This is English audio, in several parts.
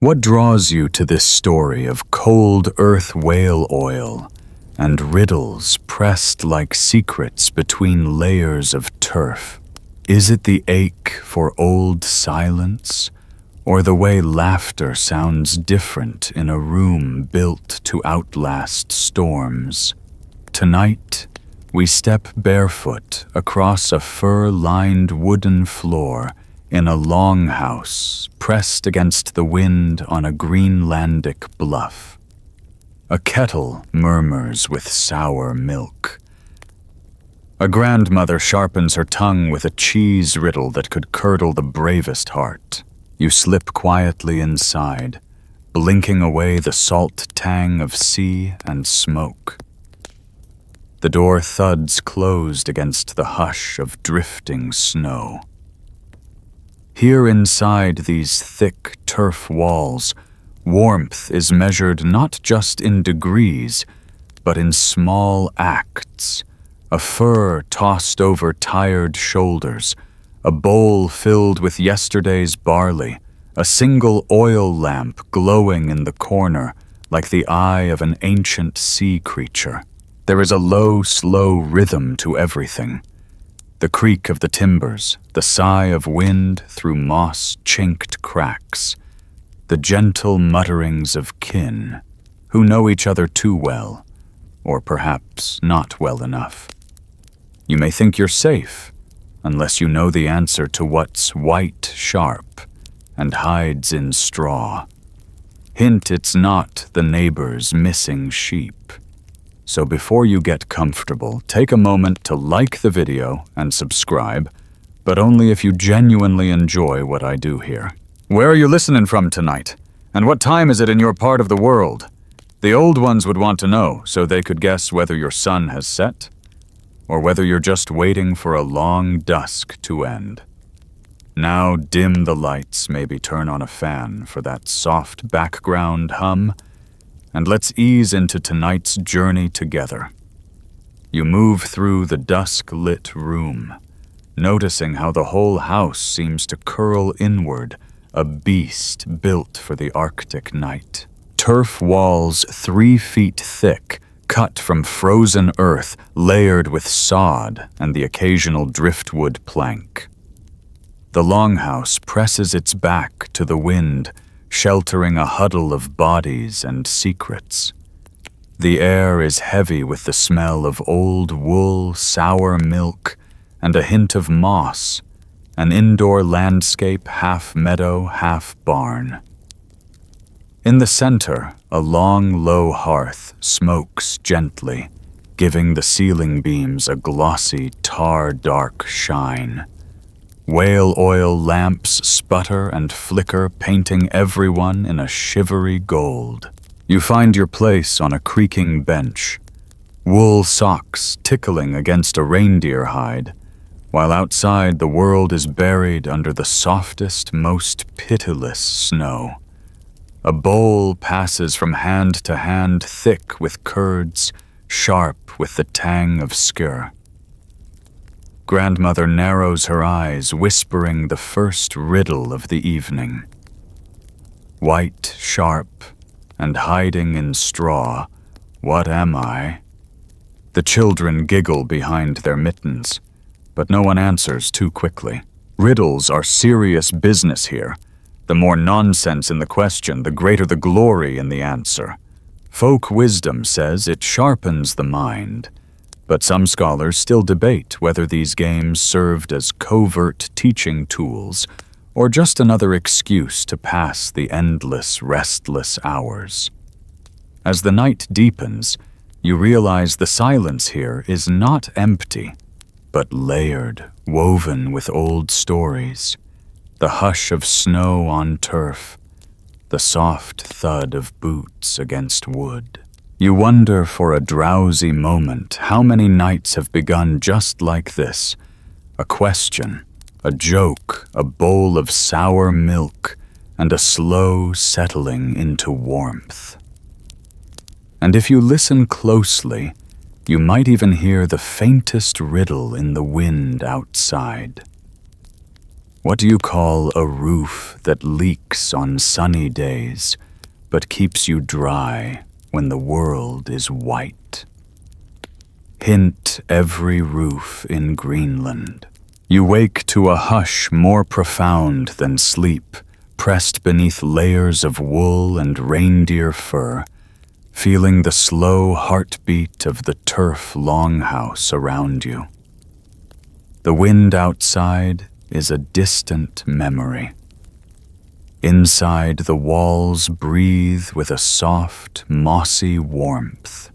What draws you to this story of cold earth whale oil and riddles pressed like secrets between layers of turf? Is it the ache for old silence, or the way laughter sounds different in a room built to outlast storms? Tonight, we step barefoot across a fur-lined wooden floor in a longhouse pressed against the wind on a Greenlandic bluff. A kettle murmurs with sour milk. A grandmother sharpens her tongue with a cheese riddle that could curdle the bravest heart. You slip quietly inside, blinking away the salt tang of sea and smoke. The door thuds closed against the hush of drifting snow. Here inside these thick turf walls, warmth is measured not just in degrees, but in small acts. A fur tossed over tired shoulders, a bowl filled with yesterday's barley, a single oil lamp glowing in the corner like the eye of an ancient sea creature. There is a low, slow rhythm to everything. The creak of the timbers, the sigh of wind through moss-chinked cracks, the gentle mutterings of kin, who know each other too well, or perhaps not well enough. You may think you're safe, unless you know the answer to what's white sharp and hides in straw. Hint it's not the neighbor's missing sheep. So before you get comfortable, take a moment to like the video and subscribe, but only if you genuinely enjoy what I do here. Where are you listening from tonight? And what time is it in your part of the world? The old ones would want to know, so they could guess whether your sun has set, or whether you're just waiting for a long dusk to end. Now dim the lights, maybe turn on a fan for that soft background hum, and let's ease into tonight's journey together. You move through the dusk-lit room, noticing how the whole house seems to curl inward, a beast built for the Arctic night. Turf walls 3 feet thick, cut from frozen earth, layered with sod and the occasional driftwood plank. The longhouse presses its back to the wind, sheltering a huddle of bodies and secrets. The air is heavy with the smell of old wool, sour milk, and a hint of moss, an indoor landscape half meadow, half barn. In the center, a long, low hearth smokes gently, giving the ceiling beams a glossy, tar-dark shine. Whale oil lamps sputter and flicker, painting everyone in a shivery gold. You find your place on a creaking bench, wool socks tickling against a reindeer hide, while outside the world is buried under the softest, most pitiless snow. A bowl passes from hand to hand, thick with curds, sharp with the tang of skyr. Grandmother narrows her eyes, whispering the first riddle of the evening. White, sharp, and hiding in straw, what am I? The children giggle behind their mittens, but no one answers too quickly. Riddles are serious business here. The more nonsense in the question, the greater the glory in the answer. Folk wisdom says it sharpens the mind, but some scholars still debate whether these games served as covert teaching tools or just another excuse to pass the endless, restless hours. As the night deepens, you realize the silence here is not empty, but layered, woven with old stories. The hush of snow on turf, the soft thud of boots against wood. You wonder for a drowsy moment how many nights have begun just like this. A question, a joke, a bowl of sour milk, and a slow settling into warmth. And if you listen closely, you might even hear the faintest riddle in the wind outside. What do you call a roof that leaks on sunny days, but keeps you dry when the world is white? Hint every roof in Greenland. You wake to a hush more profound than sleep, pressed beneath layers of wool and reindeer fur, feeling the slow heartbeat of the turf longhouse around you. The wind outside is a distant memory. Inside, the walls breathe with a soft, mossy warmth.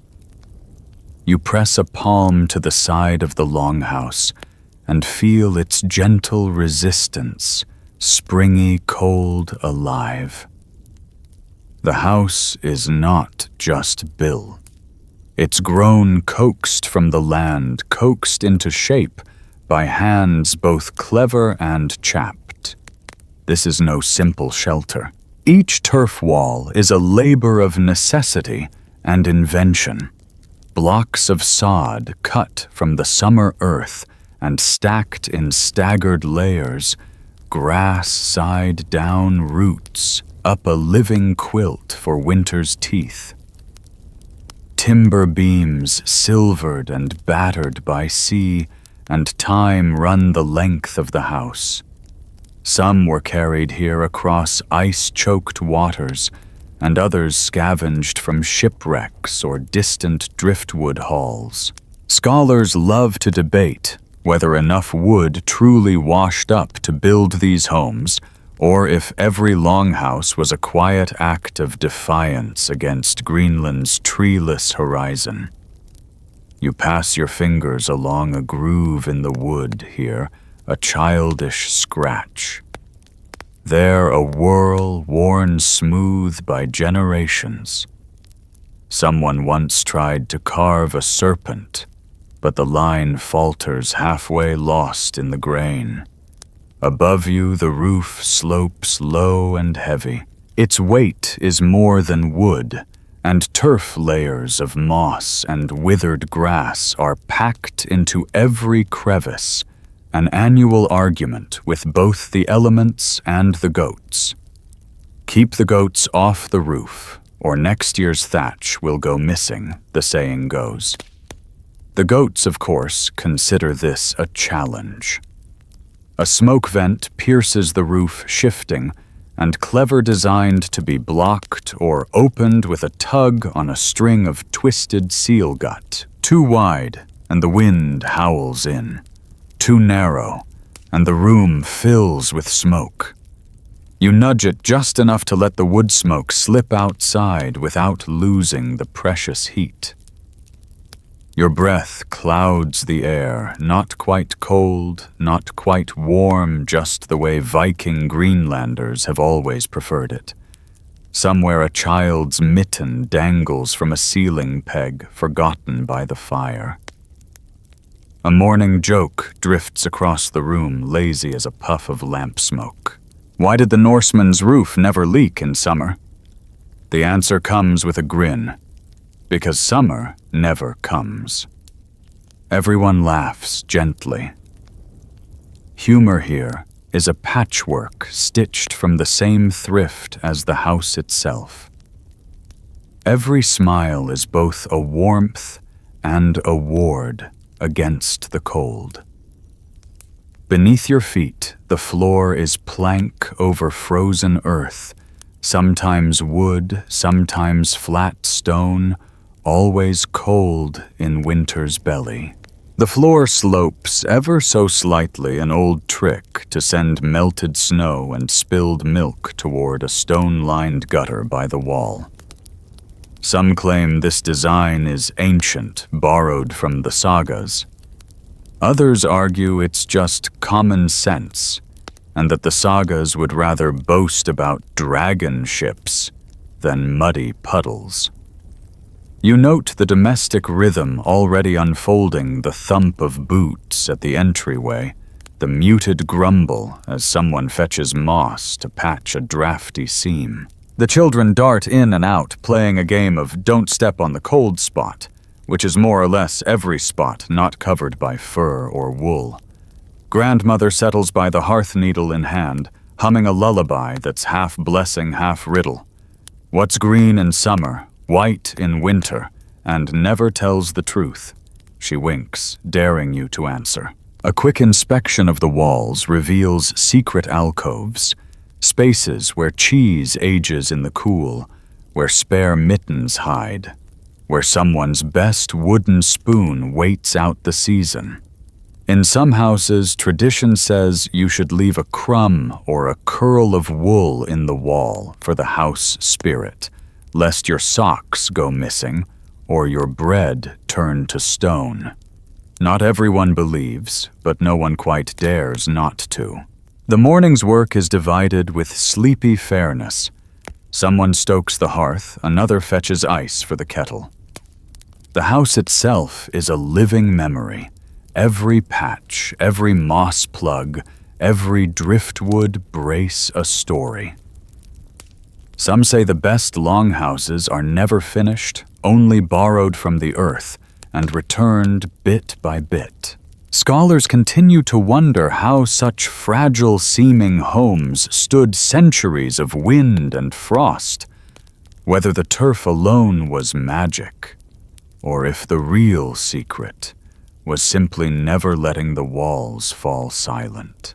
You press a palm to the side of the longhouse and feel its gentle resistance, springy, cold, alive. The house is not just built. It's grown coaxed from the land, coaxed into shape by hands both clever and chapped. This is no simple shelter. Each turf wall is a labor of necessity and invention. Blocks of sod cut from the summer earth and stacked in staggered layers, grass side down roots, up a living quilt for winter's teeth. Timber beams silvered and battered by sea and time run the length of the house. Some were carried here across ice-choked waters, and others scavenged from shipwrecks or distant driftwood hauls. Scholars love to debate whether enough wood truly washed up to build these homes, or if every longhouse was a quiet act of defiance against Greenland's treeless horizon. You pass your fingers along a groove in the wood here, a childish scratch. There a whorl worn smooth by generations. Someone once tried to carve a serpent, but the line falters halfway lost in the grain. Above you the roof slopes low and heavy. Its weight is more than wood, and turf layers of moss and withered grass are packed into every crevice, an annual argument with both the elements and the goats. Keep the goats off the roof, or next year's thatch will go missing, the saying goes. The goats, of course, consider this a challenge. A smoke vent pierces the roof shifting, and clever designed to be blocked or opened with a tug on a string of twisted seal gut. Too wide, and the wind howls in. Too narrow, and the room fills with smoke. You nudge it just enough to let the wood smoke slip outside without losing the precious heat. Your breath clouds the air, not quite cold, not quite warm, just the way Viking Greenlanders have always preferred it. Somewhere a child's mitten dangles from a ceiling peg, forgotten by the fire. A morning joke drifts across the room, lazy as a puff of lamp smoke. Why did the Norseman's roof never leak in summer? The answer comes with a grin. Because summer never comes. Everyone laughs gently. Humor here is a patchwork stitched from the same thrift as the house itself. Every smile is both a warmth and a ward against the cold. Beneath your feet, the floor is plank over frozen earth, sometimes wood, sometimes flat stone, always cold in winter's belly. The floor slopes ever so slightly, an old trick to send melted snow and spilled milk toward a stone-lined gutter by the wall. Some claim this design is ancient, borrowed from the sagas. Others argue it's just common sense, and that the sagas would rather boast about dragon ships than muddy puddles. You note the domestic rhythm already unfolding, the thump of boots at the entryway, the muted grumble as someone fetches moss to patch a drafty seam. The children dart in and out, playing a game of don't step on the cold spot, which is more or less every spot not covered by fur or wool. Grandmother settles by the hearth needle in hand, humming a lullaby that's half blessing, half riddle. What's green in summer, white in winter, and never tells the truth? She winks, daring you to answer. A quick inspection of the walls reveals secret alcoves, spaces where cheese ages in the cool, where spare mittens hide, where someone's best wooden spoon waits out the season. In some houses, tradition says you should leave a crumb or a curl of wool in the wall for the house spirit, lest your socks go missing or your bread turn to stone. Not everyone believes, but no one quite dares not to. The morning's work is divided with sleepy fairness. Someone stokes the hearth, another fetches ice for the kettle. The house itself is a living memory. Every patch, every moss plug, every driftwood brace a story. Some say the best longhouses are never finished, only borrowed from the earth and returned bit by bit. Scholars continue to wonder how such fragile-seeming homes stood centuries of wind and frost, whether the turf alone was magic, or if the real secret was simply never letting the walls fall silent.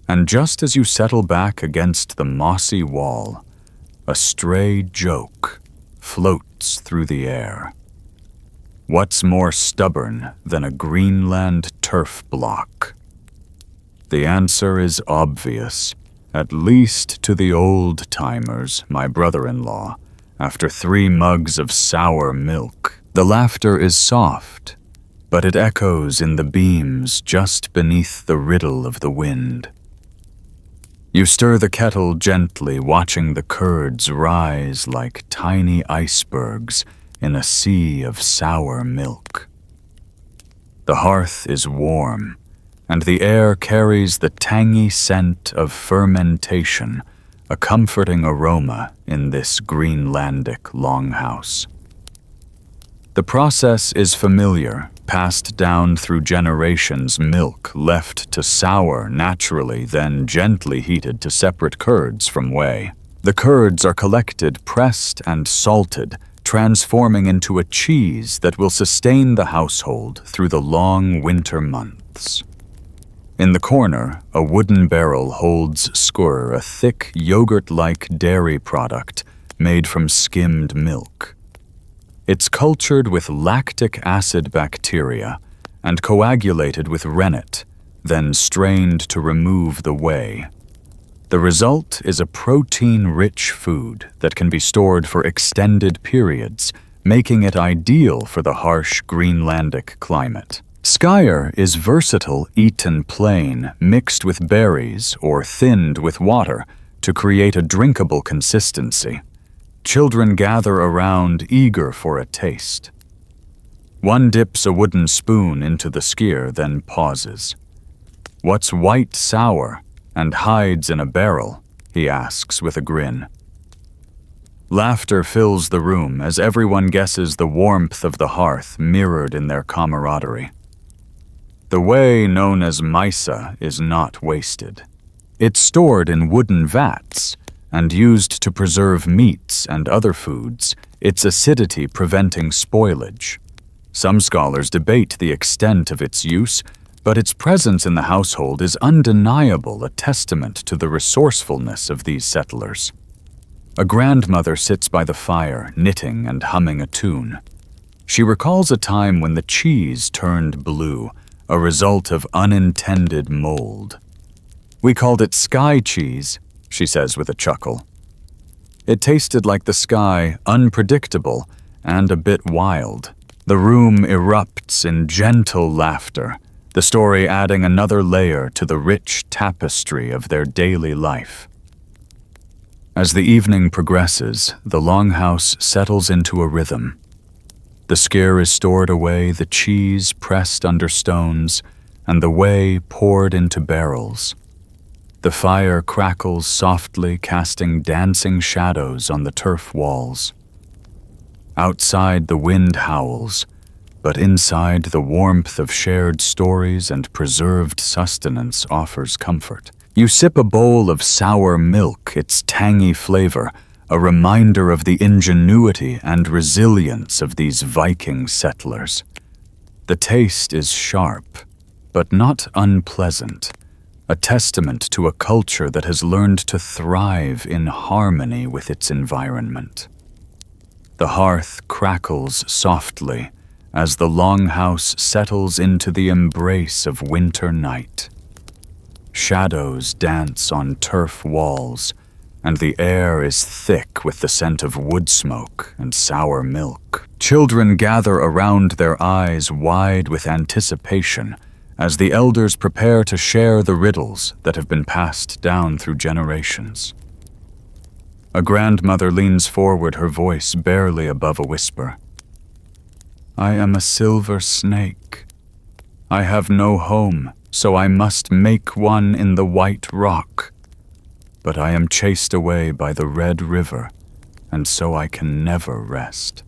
And just as you settle back against the mossy wall, a stray joke floats through the air. What's more stubborn than a Greenland turf block? The answer is obvious, at least to the old-timers, my brother-in-law, after 3 mugs of sour milk. The laughter is soft, but it echoes in the beams just beneath the riddle of the wind. You stir the kettle gently, watching the curds rise like tiny icebergs in a sea of sour milk. The hearth is warm, and the air carries the tangy scent of fermentation, a comforting aroma in this Greenlandic longhouse. The process is familiar, passed down through generations, milk left to sour naturally, then gently heated to separate curds from whey. The curds are collected, pressed, and salted, transforming into a cheese that will sustain the household through the long winter months. In the corner, a wooden barrel holds skyr, a thick, yogurt-like dairy product made from skimmed milk. It's cultured with lactic acid bacteria and coagulated with rennet, then strained to remove the whey. The result is a protein-rich food that can be stored for extended periods, making it ideal for the harsh Greenlandic climate. Skyr is versatile, eaten plain, mixed with berries or thinned with water to create a drinkable consistency. Children gather around, eager for a taste. One dips a wooden spoon into the skyr, then pauses. "What's white sour and hides in a barrel?" he asks with a grin. Laughter fills the room as everyone guesses the warmth of the hearth mirrored in their camaraderie. The whey known as mysa is not wasted. It's stored in wooden vats and used to preserve meats and other foods, its acidity preventing spoilage. Some scholars debate the extent of its use, but its presence in the household is undeniable, a testament to the resourcefulness of these settlers. A grandmother sits by the fire, knitting and humming a tune. She recalls a time when the cheese turned blue, a result of unintended mold. "We called it sky cheese," she says with a chuckle. It tasted like the sky, unpredictable and a bit wild. The room erupts in gentle laughter, the story adding another layer to the rich tapestry of their daily life. As the evening progresses, the longhouse settles into a rhythm. The skyr is stored away, the cheese pressed under stones, and the whey poured into barrels. The fire crackles softly, casting dancing shadows on the turf walls. Outside, the wind howls, but inside the warmth of shared stories and preserved sustenance offers comfort. You sip a bowl of sour milk, its tangy flavor, a reminder of the ingenuity and resilience of these Viking settlers. The taste is sharp, but not unpleasant, a testament to a culture that has learned to thrive in harmony with its environment. The hearth crackles softly as the longhouse settles into the embrace of winter night. Shadows dance on turf walls, and the air is thick with the scent of wood smoke and sour milk. Children gather around, their eyes wide with anticipation, as the elders prepare to share the riddles that have been passed down through generations. A grandmother leans forward, her voice barely above a whisper. I am a silver snake. I have no home, so I must make one in the white rock. But I am chased away by the red river, and so I can never rest.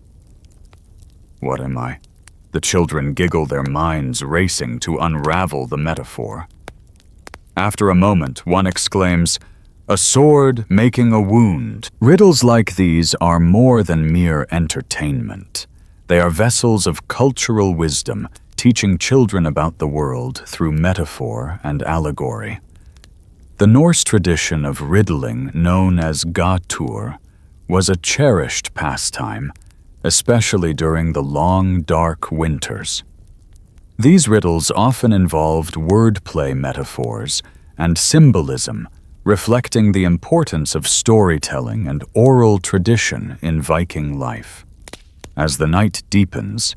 What am I? The children giggle, their minds racing to unravel the metaphor. After a moment, one exclaims, a sword making a wound. Riddles like these are more than mere entertainment. They are vessels of cultural wisdom, teaching children about the world through metaphor and allegory. The Norse tradition of riddling, known as gatur, was a cherished pastime, especially during the long, dark winters. These riddles often involved wordplay metaphors and symbolism, reflecting the importance of storytelling and oral tradition in Viking life. As the night deepens,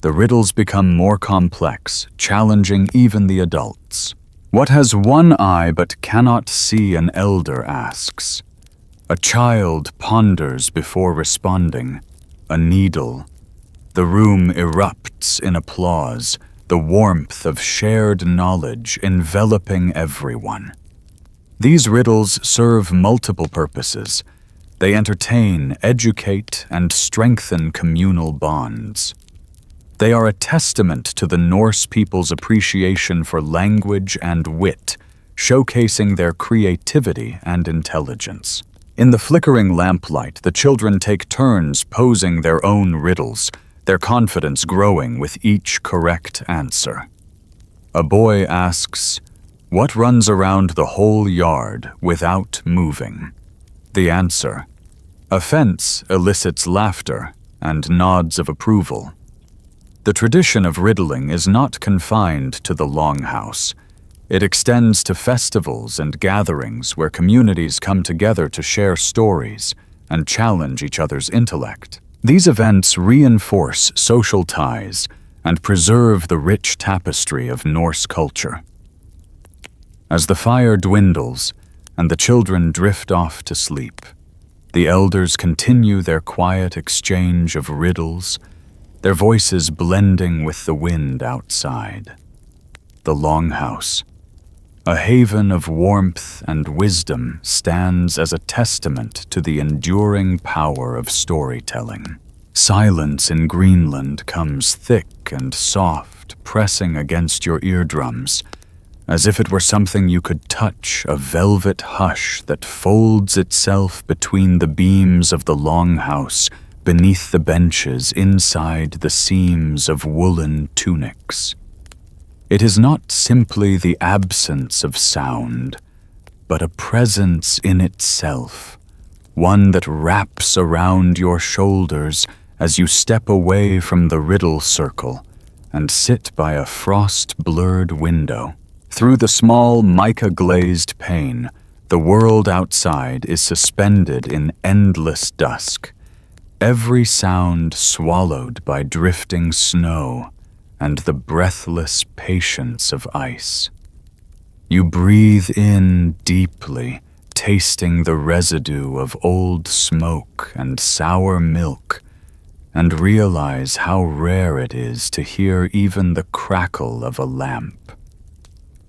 the riddles become more complex, challenging even the adults. What has one eye but cannot see, an elder asks. A child ponders before responding. A needle. The room erupts in applause, the warmth of shared knowledge enveloping everyone. These riddles serve multiple purposes. They entertain, educate, and strengthen communal bonds. They are a testament to the Norse people's appreciation for language and wit, showcasing their creativity and intelligence. In the flickering lamplight, the children take turns posing their own riddles, their confidence growing with each correct answer. A boy asks, "What runs around the whole yard without moving?" The answer, "A fence," elicits laughter and nods of approval. The tradition of riddling is not confined to the longhouse. It extends to festivals and gatherings where communities come together to share stories and challenge each other's intellect. These events reinforce social ties and preserve the rich tapestry of Norse culture. As the fire dwindles and the children drift off to sleep, the elders continue their quiet exchange of riddles, their voices blending with the wind outside. The longhouse, a haven of warmth and wisdom, stands as a testament to the enduring power of storytelling. Silence in Greenland comes thick and soft, pressing against your eardrums, as if it were something you could touch, a velvet hush that folds itself between the beams of the longhouse, beneath the benches, inside the seams of woolen tunics. It is not simply the absence of sound, but a presence in itself, one that wraps around your shoulders as you step away from the riddle circle and sit by a frost-blurred window. Through the small mica-glazed pane, the world outside is suspended in endless dusk, every sound swallowed by drifting snow and the breathless patience of ice. You breathe in deeply, tasting the residue of old smoke and sour milk, and realize how rare it is to hear even the crackle of a lamp.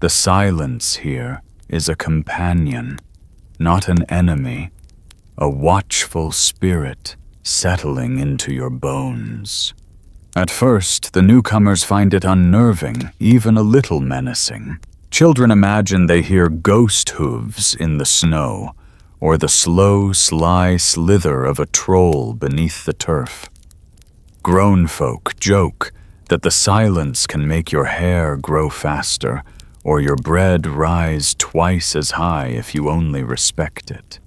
The silence here is a companion, not an enemy, a watchful spirit settling into your bones. At first, the newcomers find it unnerving, even a little menacing. Children imagine they hear ghost hooves in the snow, or the slow, sly slither of a troll beneath the turf. Grown folk joke that the silence can make your hair grow faster, or your bread rise twice as high if you only respect it.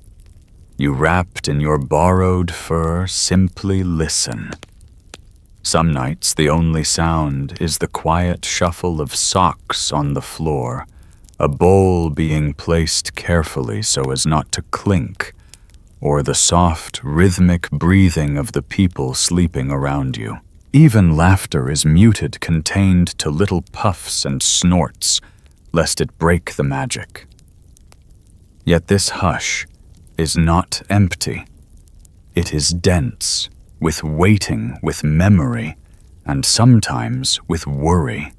You wrapped in your borrowed fur simply listen. Some nights the only sound is the quiet shuffle of socks on the floor, a bowl being placed carefully so as not to clink, or the soft, rhythmic breathing of the people sleeping around you. Even laughter is muted, contained to little puffs and snorts, lest it break the magic. Yet this hush is not empty. It is dense, with waiting, with memory, and sometimes with worry.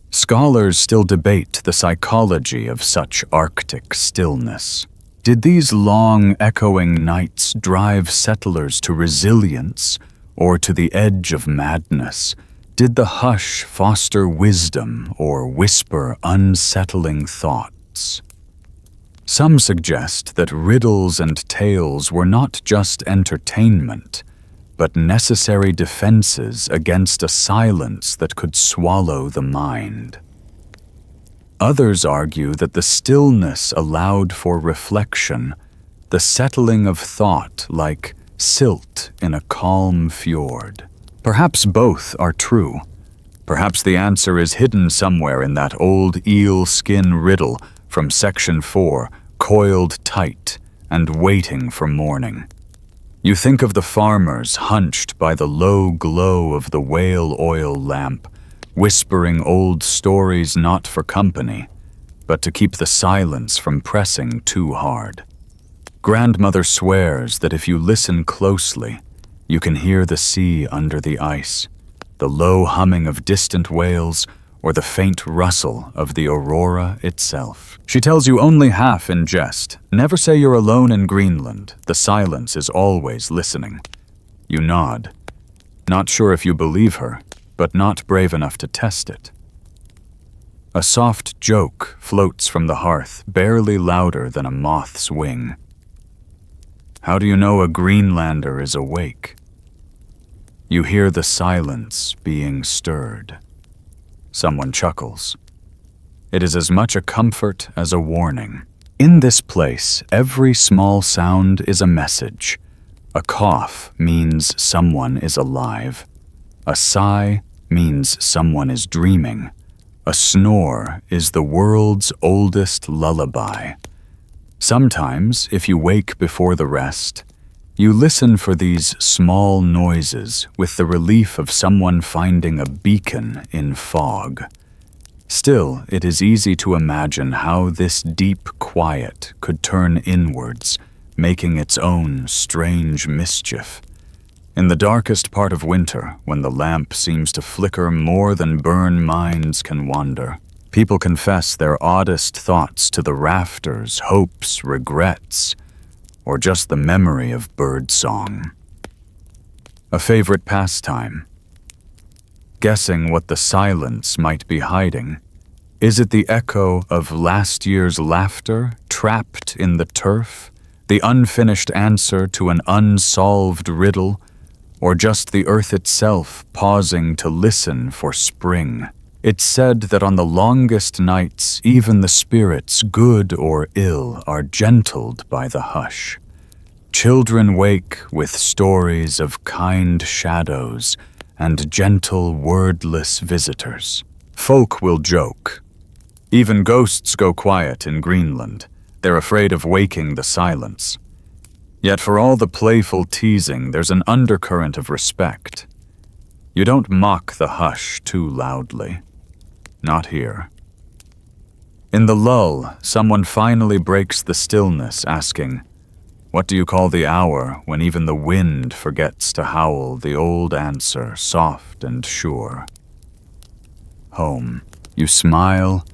Scholars still debate the psychology of such Arctic stillness. Did these long, echoing nights drive settlers to resilience or to the edge of madness? Did the hush foster wisdom or whisper unsettling thoughts? Some suggest that riddles and tales were not just entertainment, but necessary defenses against a silence that could swallow the mind. Others argue that the stillness allowed for reflection, the settling of thought like silt in a calm fjord. Perhaps both are true. Perhaps the answer is hidden somewhere in that old eel skin riddle from Section 4, coiled tight and waiting for morning. You think of the farmers hunched by the low glow of the whale oil lamp, whispering old stories not for company, but to keep the silence from pressing too hard. Grandmother swears that if you listen closely, you can hear the sea under the ice, the low humming of distant whales, or the faint rustle of the aurora itself. She tells you only half in jest. Never say you're alone in Greenland. The silence is always listening. You nod. Not sure if you believe her, but not brave enough to test it. A soft joke floats from the hearth, barely louder than a moth's wing. How do you know a Greenlander is awake? You hear the silence being stirred. Someone chuckles. It is as much a comfort as a warning. In this place, every small sound is a message. A cough means someone is alive. A sigh means someone is dreaming. A snore is the world's oldest lullaby. Sometimes, if you wake before the rest, you listen for these small noises with the relief of someone finding a beacon in fog. Still, it is easy to imagine how this deep quiet could turn inwards, making its own strange mischief. In the darkest part of winter, when the lamp seems to flicker more than burn minds can wander, people confess their oddest thoughts to the rafters, hopes, regrets, or just the memory of bird song. A favorite pastime. Guessing what the silence might be hiding. Is it the echo of last year's laughter trapped in the turf? The unfinished answer to an unsolved riddle? Or just the earth itself pausing to listen for spring? It's said that on the longest nights, even the spirits, good or ill, are gentled by the hush. Children wake with stories of kind shadows and gentle, wordless visitors. Folk will joke. Even ghosts go quiet in Greenland. They're afraid of waking the silence. Yet for all the playful teasing, there's an undercurrent of respect. You don't mock the hush too loudly. Not here. In the lull, someone finally breaks the stillness, asking, "What do you call the hour when even the wind forgets to howl?" The old answer, soft and sure. Home. You smile,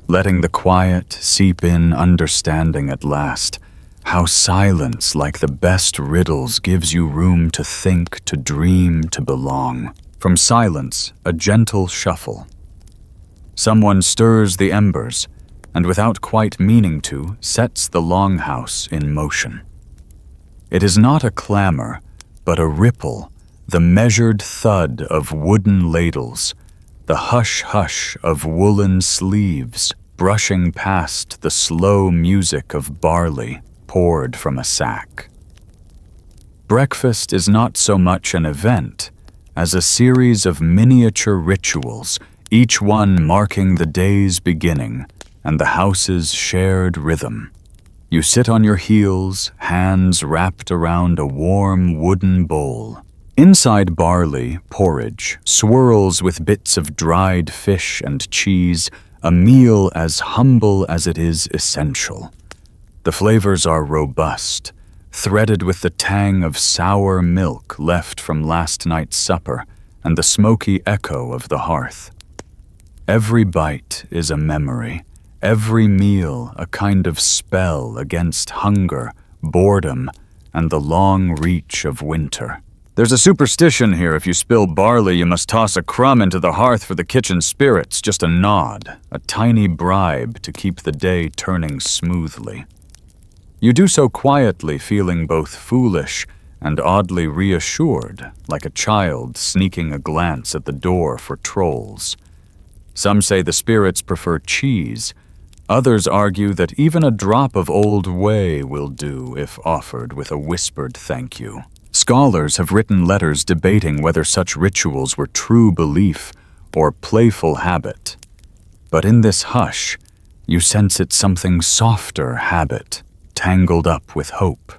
letting the quiet seep in, understanding at last how silence, like the best riddles, gives you room to think, to dream, to belong. From silence, a gentle shuffle. Someone stirs the embers, and without quite meaning to, sets the longhouse in motion. It is not a clamor, but a ripple, the measured thud of wooden ladles, the hush-hush of woolen sleeves brushing past the slow music of barley poured from a sack. Breakfast is not so much an event as a series of miniature rituals, each one marking the day's beginning and the house's shared rhythm. You sit on your heels, hands wrapped around a warm wooden bowl. Inside barley, porridge swirls with bits of dried fish and cheese, a meal as humble as it is essential. The flavors are robust, threaded with the tang of sour milk left from last night's supper and the smoky echo of the hearth. Every bite is a memory, every meal a kind of spell against hunger, boredom, and the long reach of winter. There's a superstition here: if you spill barley, you must toss a crumb into the hearth for the kitchen spirits, just a nod, a tiny bribe to keep the day turning smoothly. You do so quietly, feeling both foolish and oddly reassured, like a child sneaking a glance at the door for trolls. Some say the spirits prefer cheese. Others argue that even a drop of old whey will do if offered with a whispered thank you. Scholars have written letters debating whether such rituals were true belief or playful habit. But in this hush, you sense it's something softer habit, tangled up with hope.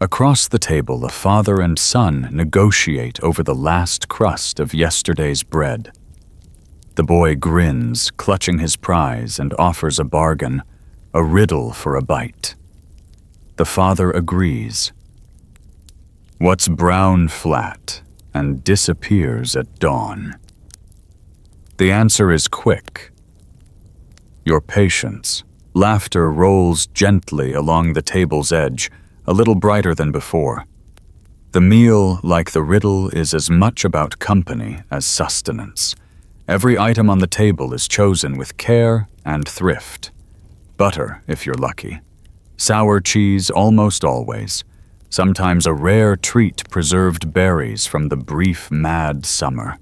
Across the table, a father and son negotiate over the last crust of yesterday's bread. The boy grins, clutching his prize, and offers a bargain, a riddle for a bite. The father agrees. What's brown flat and disappears at dawn? The answer is quick. Your patience. Laughter rolls gently along the table's edge, a little brighter than before. The meal, like the riddle, is as much about company as sustenance. Every item on the table is chosen with care and thrift. Butter, if you're lucky. Sour cheese almost always. Sometimes a rare treat, preserved berries from the brief, mad summer.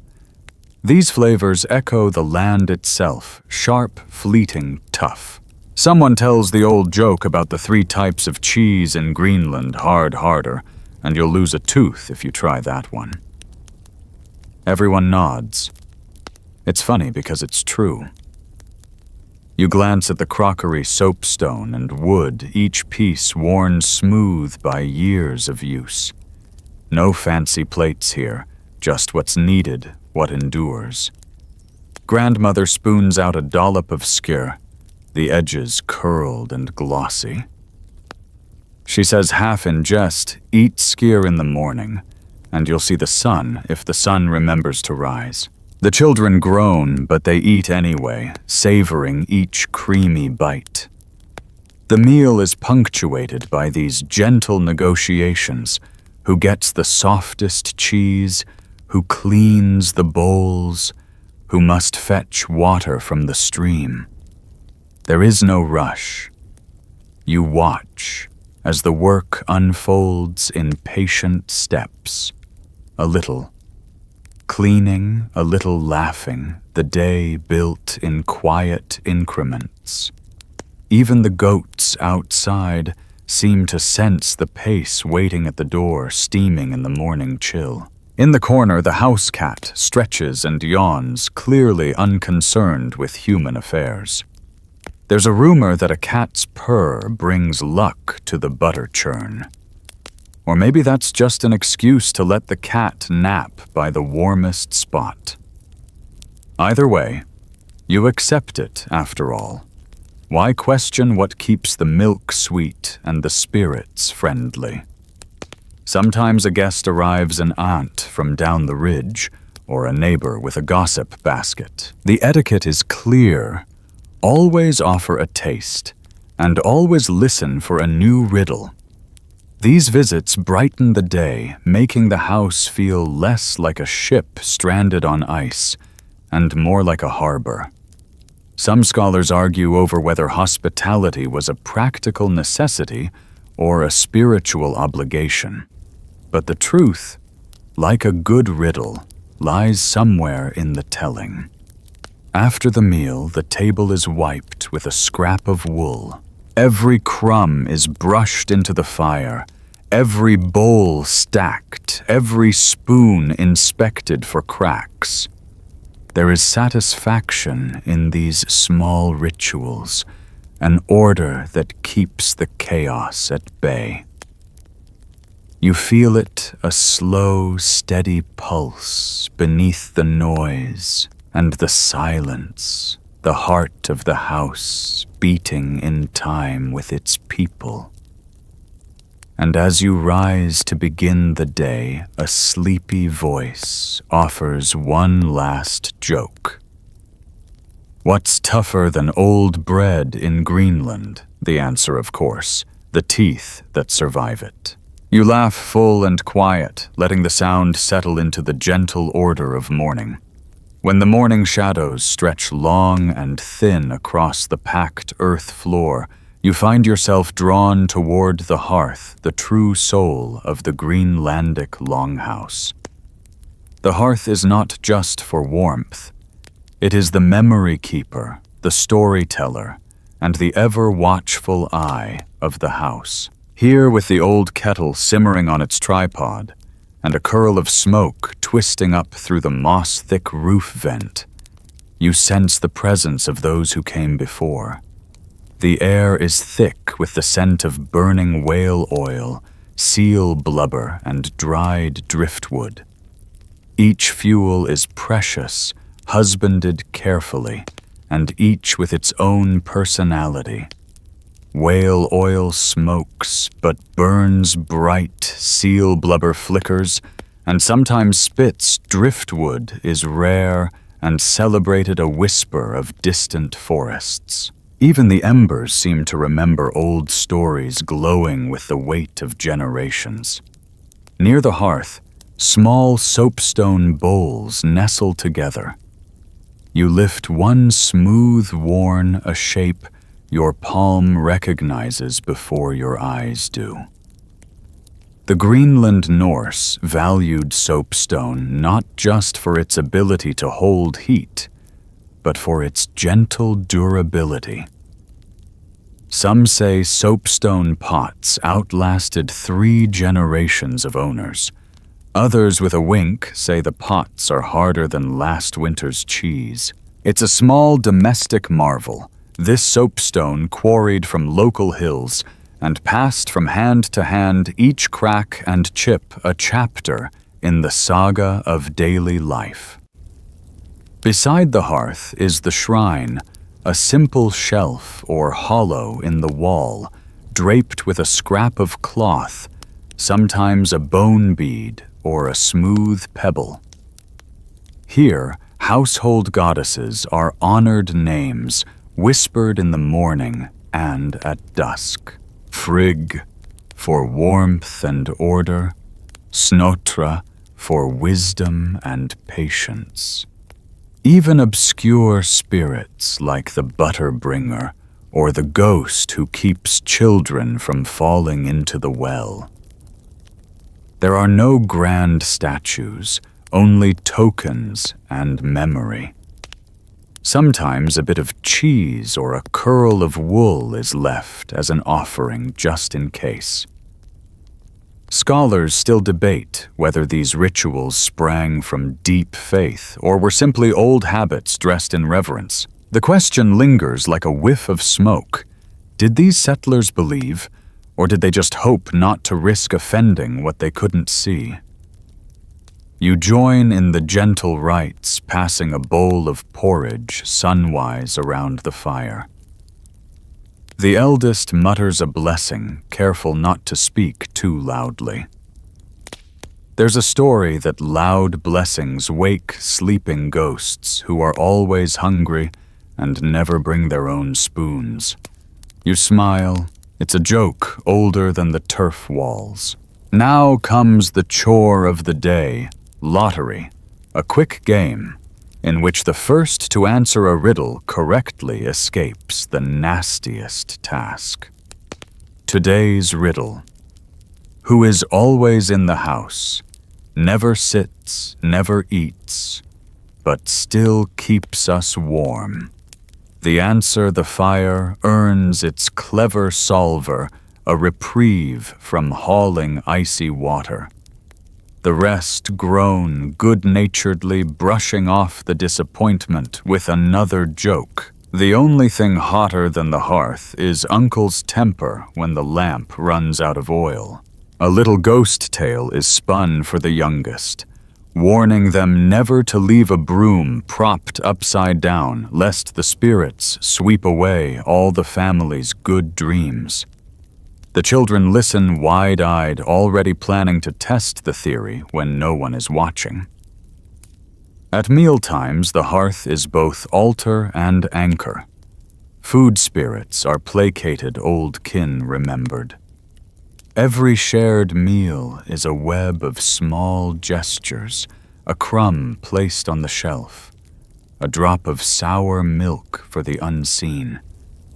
These flavors echo the land itself, sharp, fleeting, tough. Someone tells the old joke about the 3 types of cheese in Greenland, harder, and you'll lose a tooth if you try that one. Everyone nods. It's funny because it's true. You glance at the crockery soapstone and wood, each piece worn smooth by years of use. No fancy plates here, just what's needed, what endures. Grandmother spoons out a dollop of skyr, the edges curled and glossy. She says, half in jest, eat skyr in the morning, and you'll see the sun if the sun remembers to rise. The children groan, but they eat anyway, savoring each creamy bite. The meal is punctuated by these gentle negotiations: who gets the softest cheese, who cleans the bowls, who must fetch water from the stream. There is no rush. You watch as the work unfolds in patient steps, a little cleaning, a little laughing, the day built in quiet increments. Even the goats outside seem to sense the pace waiting at the door, steaming in the morning chill. In the corner, the house cat stretches and yawns, clearly unconcerned with human affairs. There's a rumor that a cat's purr brings luck to the butter churn. Or maybe that's just an excuse to let the cat nap by the warmest spot. Either way, you accept it after all. Why question what keeps the milk sweet and the spirits friendly? Sometimes a guest arrives an aunt from down the ridge, or a neighbor with a gossip basket. The etiquette is clear. Always offer a taste, and always listen for a new riddle. These visits brighten the day, making the house feel less like a ship stranded on ice and more like a harbor. Some scholars argue over whether hospitality was a practical necessity or a spiritual obligation. But the truth, like a good riddle, lies somewhere in the telling. After the meal, the table is wiped with a scrap of wool. Every crumb is brushed into the fire, every bowl stacked, every spoon inspected for cracks. There is satisfaction in these small rituals, an order that keeps the chaos at bay. You feel it, a slow, steady pulse beneath the noise and the silence, the heart of the house beating in time with its people. And as you rise to begin the day, a sleepy voice offers one last joke. What's tougher than old bread in Greenland? The answer, of course, the teeth that survive it. You laugh full and quiet, letting the sound settle into the gentle order of morning. When the morning shadows stretch long and thin across the packed earth floor, you find yourself drawn toward the hearth, the true soul of the Greenlandic longhouse. The hearth is not just for warmth. It is the memory keeper, the storyteller, and the ever-watchful eye of the house. Here, with the old kettle simmering on its tripod, and a curl of smoke twisting up through the moss-thick roof vent, you sense the presence of those who came before. The air is thick with the scent of burning whale oil, seal blubber, and dried driftwood. Each fuel is precious, husbanded carefully, and each with its own personality. Whale oil smokes, but burns bright, seal blubber flickers, and sometimes spits driftwood is rare and celebrated a whisper of distant forests. Even the embers seem to remember old stories glowing with the weight of generations. Near the hearth, small soapstone bowls nestle together. You lift one smooth worn a shape your palm recognizes before your eyes do. The Greenland Norse valued soapstone not just for its ability to hold heat, but for its gentle durability. Some say soapstone pots outlasted 3 generations of owners. Others with a wink say the pots are harder than last winter's cheese. It's a small domestic marvel, this soapstone quarried from local hills and passed from hand to hand, each crack and chip a chapter in the saga of daily life. Beside the hearth is the shrine, a simple shelf or hollow in the wall, draped with a scrap of cloth, sometimes a bone bead or a smooth pebble. Here, household goddesses are honored names, whispered in the morning and at dusk. Frigg, for warmth and order, Snotra, for wisdom and patience. Even obscure spirits like the butter bringer or the ghost who keeps children from falling into the well. There are no grand statues, only tokens and memory. Sometimes a bit of cheese or a curl of wool is left as an offering just in case. Scholars still debate whether these rituals sprang from deep faith or were simply old habits dressed in reverence. The question lingers like a whiff of smoke. Did these settlers believe, or did they just hope not to risk offending what they couldn't see? You join in the gentle rites, passing a bowl of porridge sunwise around the fire. The eldest mutters a blessing, careful not to speak too loudly. There's a story that loud blessings wake sleeping ghosts who are always hungry and never bring their own spoons. You smile. It's a joke older than the turf walls. Now comes the chore of the day, lottery, a quick game in which the first to answer a riddle correctly escapes the nastiest task. Today's riddle: who is always in the house, never sits, never eats, but still keeps us warm? The answer: the fire, earns its clever solver a reprieve from hauling icy water. The rest groan good-naturedly, brushing off the disappointment with another joke. The only thing hotter than the hearth is Uncle's temper when the lamp runs out of oil. A little ghost tale is spun for the youngest, warning them never to leave a broom propped upside down, lest the spirits sweep away all the family's good dreams. The children listen wide-eyed, already planning to test the theory when no one is watching. At mealtimes, the hearth is both altar and anchor. Food spirits are placated old kin remembered. Every shared meal is a web of small gestures, a crumb placed on the shelf, a drop of sour milk for the unseen,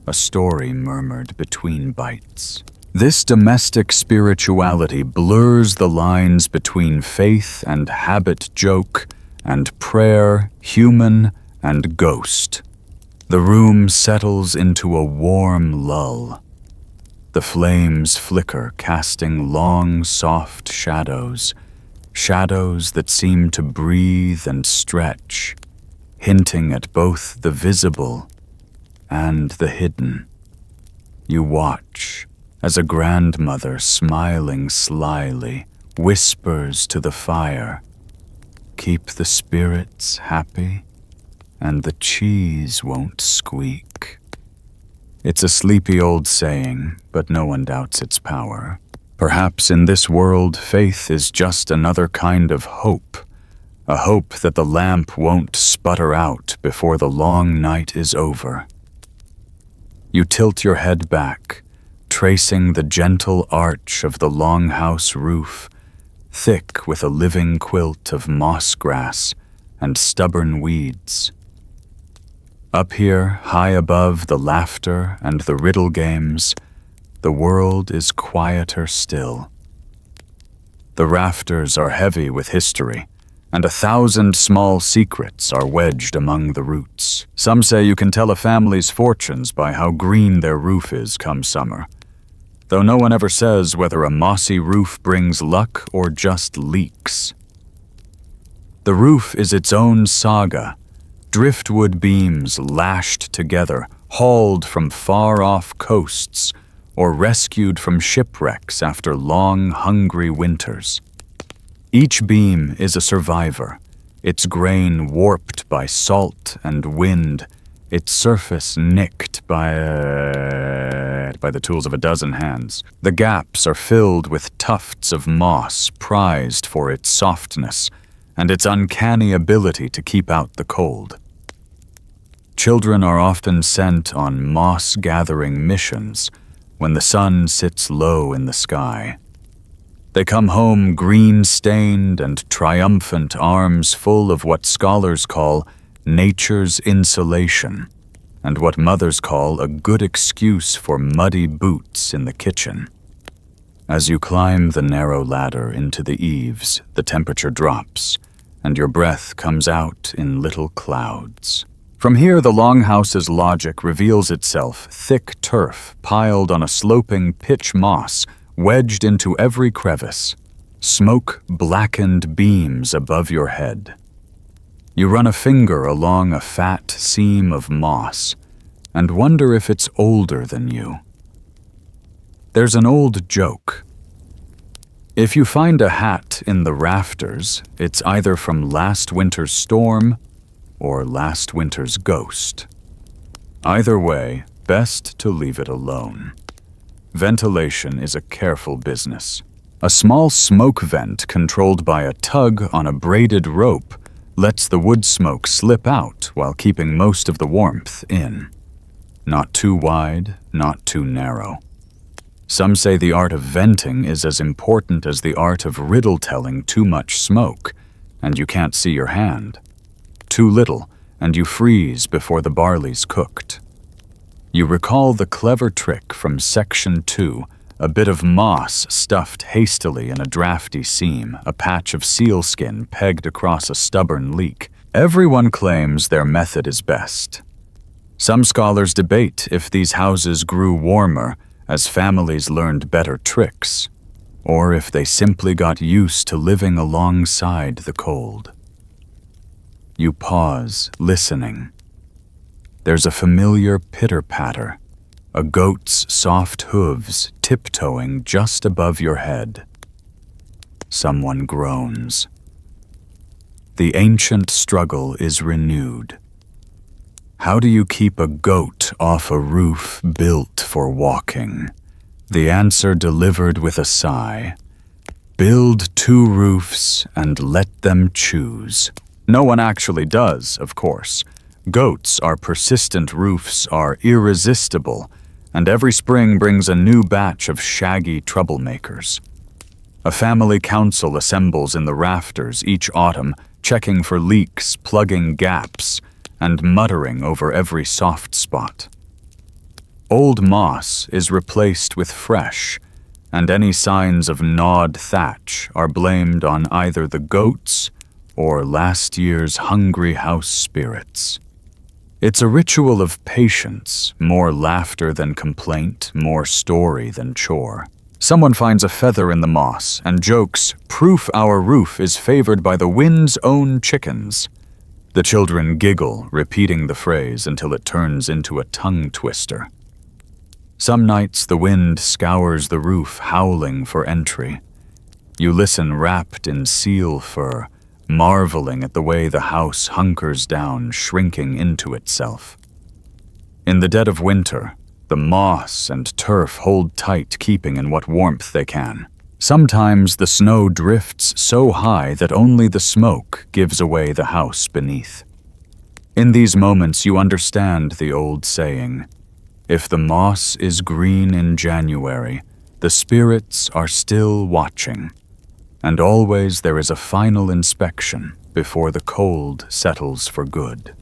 a story murmured between bites. This domestic spirituality blurs the lines between faith and habit joke, and prayer, human and ghost. The room settles into a warm lull. The flames flicker, casting long, soft shadows, shadows that seem to breathe and stretch, hinting at both the visible and the hidden. You watch as a grandmother, smiling slyly, whispers to the fire, "Keep the spirits happy, and the cheese won't squeak." It's a sleepy old saying, but no one doubts its power. Perhaps in this world, faith is just another kind of hope, a hope that the lamp won't sputter out before the long night is over. You tilt your head back, tracing the gentle arch of the longhouse roof, thick with a living quilt of moss grass and stubborn weeds. Up here, high above the laughter and the riddle games, the world is quieter still. The rafters are heavy with history, and 1,000 small secrets are wedged among the roots. Some say you can tell a family's fortunes by how green their roof is come summer, though no one ever says whether a mossy roof brings luck or just leaks. The roof is its own saga, driftwood beams lashed together, hauled from far-off coasts, or rescued from shipwrecks after long, hungry winters. Each beam is a survivor, its grain warped by salt and wind, its surface nicked by the tools of a dozen hands. The gaps are filled with tufts of moss prized for its softness and its uncanny ability to keep out the cold. Children are often sent on moss-gathering missions when the sun sits low in the sky. They come home green-stained and triumphant, arms full of what scholars call nature's insulation, and what mothers call a good excuse for muddy boots in the kitchen. As you climb the narrow ladder into the eaves, the temperature drops, and your breath comes out in little clouds. From here, the longhouse's logic reveals itself: thick turf piled on a sloping pitch moss, wedged into every crevice, smoke-blackened beams above your head. You run a finger along a fat seam of moss and wonder if it's older than you. There's an old joke. If you find a hat in the rafters, it's either from last winter's storm or last winter's ghost. Either way, best to leave it alone. Ventilation is a careful business. A small smoke vent controlled by a tug on a braided rope lets the wood smoke slip out while keeping most of the warmth in. Not too wide, not too narrow. Some say the art of venting is as important as the art of riddle-telling too much smoke, and you can't see your hand. Too little, and you freeze before the barley's cooked. You recall the clever trick from Section 2, a bit of moss stuffed hastily in a drafty seam, a patch of sealskin pegged across a stubborn leak. Everyone claims their method is best. Some scholars debate if these houses grew warmer as families learned better tricks, or if they simply got used to living alongside the cold. You pause, listening. There's a familiar pitter-patter, a goat's soft hooves tiptoeing just above your head. Someone groans. The ancient struggle is renewed. How do you keep a goat off a roof built for walking? The answer delivered with a sigh. Build 2 roofs and let them choose. No one actually does, of course. Goats are persistent, roofs are irresistible, and every spring brings a new batch of shaggy troublemakers. A family council assembles in the rafters each autumn, checking for leaks, plugging gaps, and muttering over every soft spot. Old moss is replaced with fresh, and any signs of gnawed thatch are blamed on either the goats or last year's hungry house spirits. It's a ritual of patience, more laughter than complaint, more story than chore. Someone finds a feather in the moss and jokes, "Proof our roof is favored by the wind's own chickens." The children giggle, repeating the phrase until it turns into a tongue twister. Some nights the wind scours the roof, howling for entry. You listen wrapped in seal fur, marveling at the way the house hunkers down, shrinking into itself. In the dead of winter, the moss and turf hold tight, keeping in what warmth they can. Sometimes the snow drifts so high that only the smoke gives away the house beneath. In these moments you understand the old saying, if the moss is green in January, the spirits are still watching. And always there is a final inspection before the cold settles for good.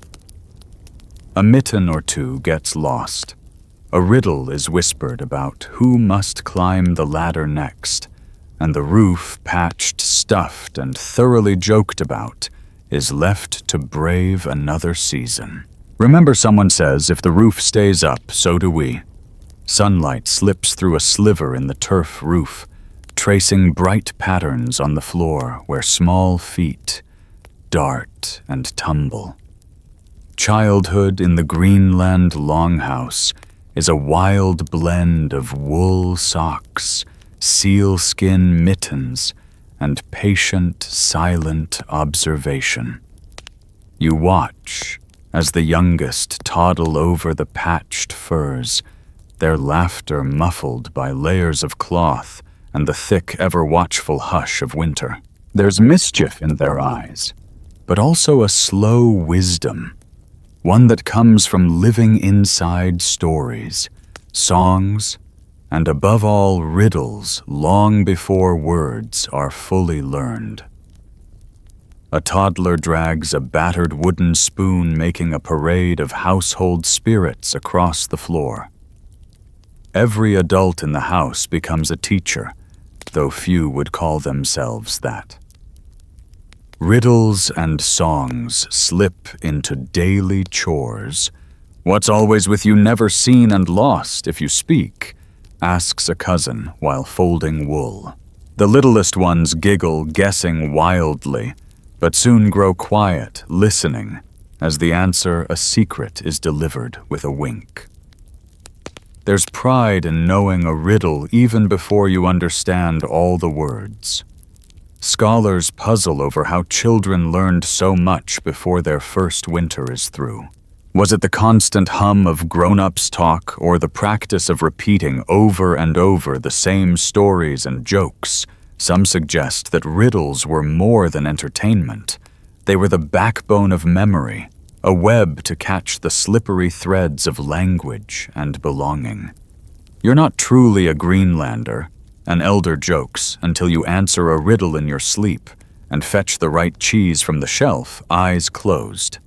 A mitten or two gets lost. A riddle is whispered about who must climb the ladder next, and the roof, patched, stuffed, and thoroughly joked about, is left to brave another season. Remember, someone says, if the roof stays up, so do we. Sunlight slips through a sliver in the turf roof, tracing bright patterns on the floor where small feet dart and tumble. Childhood in the Greenland longhouse is a wild blend of wool socks, sealskin mittens, and patient, silent observation. You watch as the youngest toddle over the patched furs, their laughter muffled by layers of cloth and the thick, ever-watchful hush of winter. There's mischief in their eyes, but also a slow wisdom, one that comes from living inside stories, songs, and above all, riddles long before words are fully learned. A toddler drags a battered wooden spoon, making a parade of household spirits across the floor. Every adult in the house becomes a teacher, though few would call themselves that. Riddles and songs slip into daily chores. What's always with you, never seen and lost if you speak? Asks a cousin while folding wool. The littlest ones giggle, guessing wildly, but soon grow quiet, listening, as the answer, a secret, is delivered with a wink. There's pride in knowing a riddle even before you understand all the words. Scholars puzzle over how children learned so much before their first winter is through. Was it the constant hum of grown-ups talk or the practice of repeating over and over the same stories and jokes? Some suggest that riddles were more than entertainment. They were the backbone of memory, a web to catch the slippery threads of language and belonging. You're not truly a Greenlander. An elder jokes until you answer a riddle in your sleep and fetch the right cheese from the shelf, eyes closed.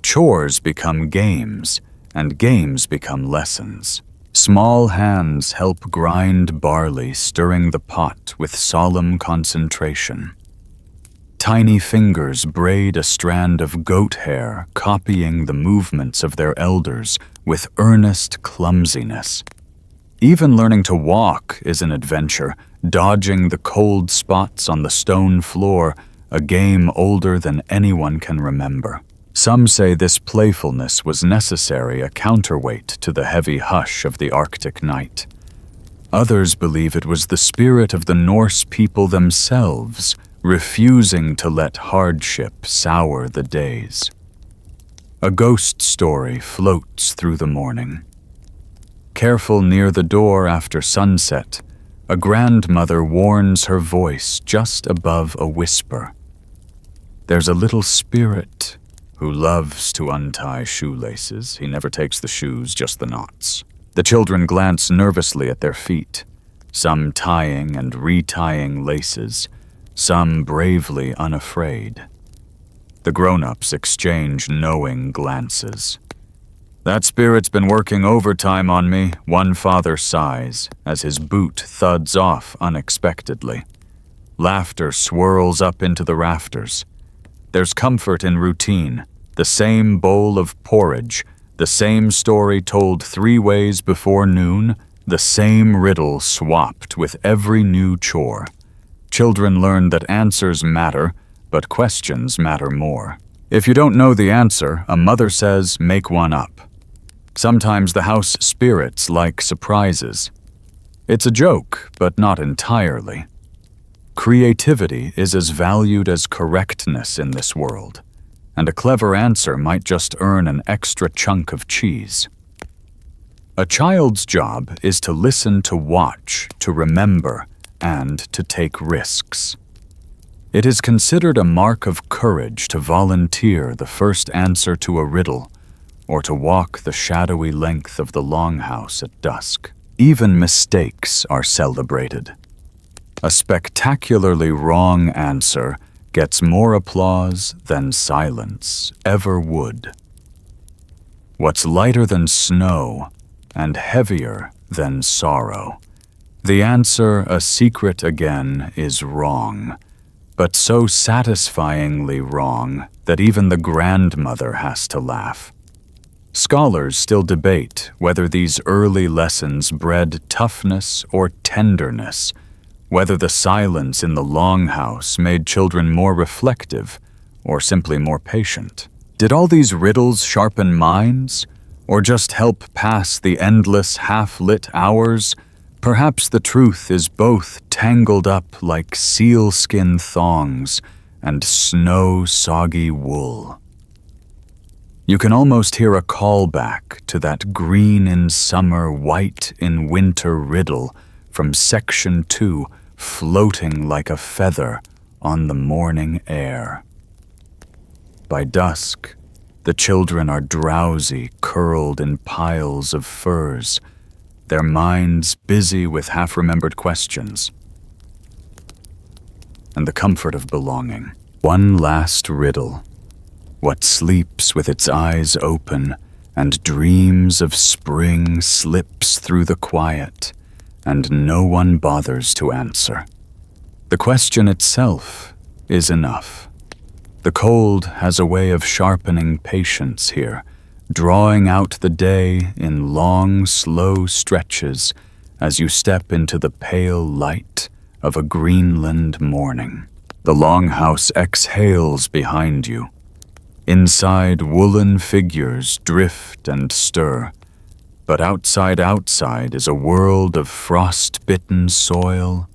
Chores become games, and games become lessons. Small hands help grind barley, stirring the pot with solemn concentration. Tiny fingers braid a strand of goat hair, copying the movements of their elders with earnest clumsiness. Even learning to walk is an adventure, dodging the cold spots on the stone floor, a game older than anyone can remember. Some say this playfulness was necessary, a counterweight to the heavy hush of the Arctic night. Others believe it was the spirit of the Norse people themselves, refusing to let hardship sour the days. A ghost story floats through the morning. Careful near the door after sunset, a grandmother warns her voice just above a whisper. There's a little spirit who loves to untie shoelaces. He never takes the shoes, just the knots. The children glance nervously at their feet, some tying and retying laces, some bravely unafraid. The grown-ups exchange knowing glances. That spirit's been working overtime on me, one father sighs as his boot thuds off unexpectedly. Laughter swirls up into the rafters. There's comfort in routine, the same bowl of porridge, the same story told 3 ways before noon, the same riddle swapped with every new chore. Children learn that answers matter, but questions matter more. If you don't know the answer, a mother says, make one up. Sometimes the house spirits like surprises. It's a joke, but not entirely. Creativity is as valued as correctness in this world, and a clever answer might just earn an extra chunk of cheese. A child's job is to listen, to watch, to remember, and to take risks. It is considered a mark of courage to volunteer the first answer to a riddle, or to walk the shadowy length of the longhouse at dusk. Even mistakes are celebrated. A spectacularly wrong answer gets more applause than silence ever would. What's lighter than snow and heavier than sorrow? The answer, a secret again, is wrong, but so satisfyingly wrong that even the grandmother has to laugh. Scholars still debate whether these early lessons bred toughness or tenderness, whether the silence in the longhouse made children more reflective or simply more patient. Did all these riddles sharpen minds, or just help pass the endless half-lit hours? Perhaps the truth is both, tangled up like sealskin thongs and snow-soggy wool. You can almost hear a callback to that green in summer, white in winter riddle from Section 2, floating like a feather on the morning air. By dusk, the children are drowsy, curled in piles of furs, their minds busy with half-remembered questions, and the comfort of belonging. One last riddle. What sleeps with its eyes open and dreams of spring slips through the quiet, and no one bothers to answer. The question itself is enough. The cold has a way of sharpening patience here, drawing out the day in long, slow stretches as you step into the pale light of a Greenland morning. The longhouse exhales behind you. Inside, woolen figures drift and stir, but outside is a world of frost-bitten soil,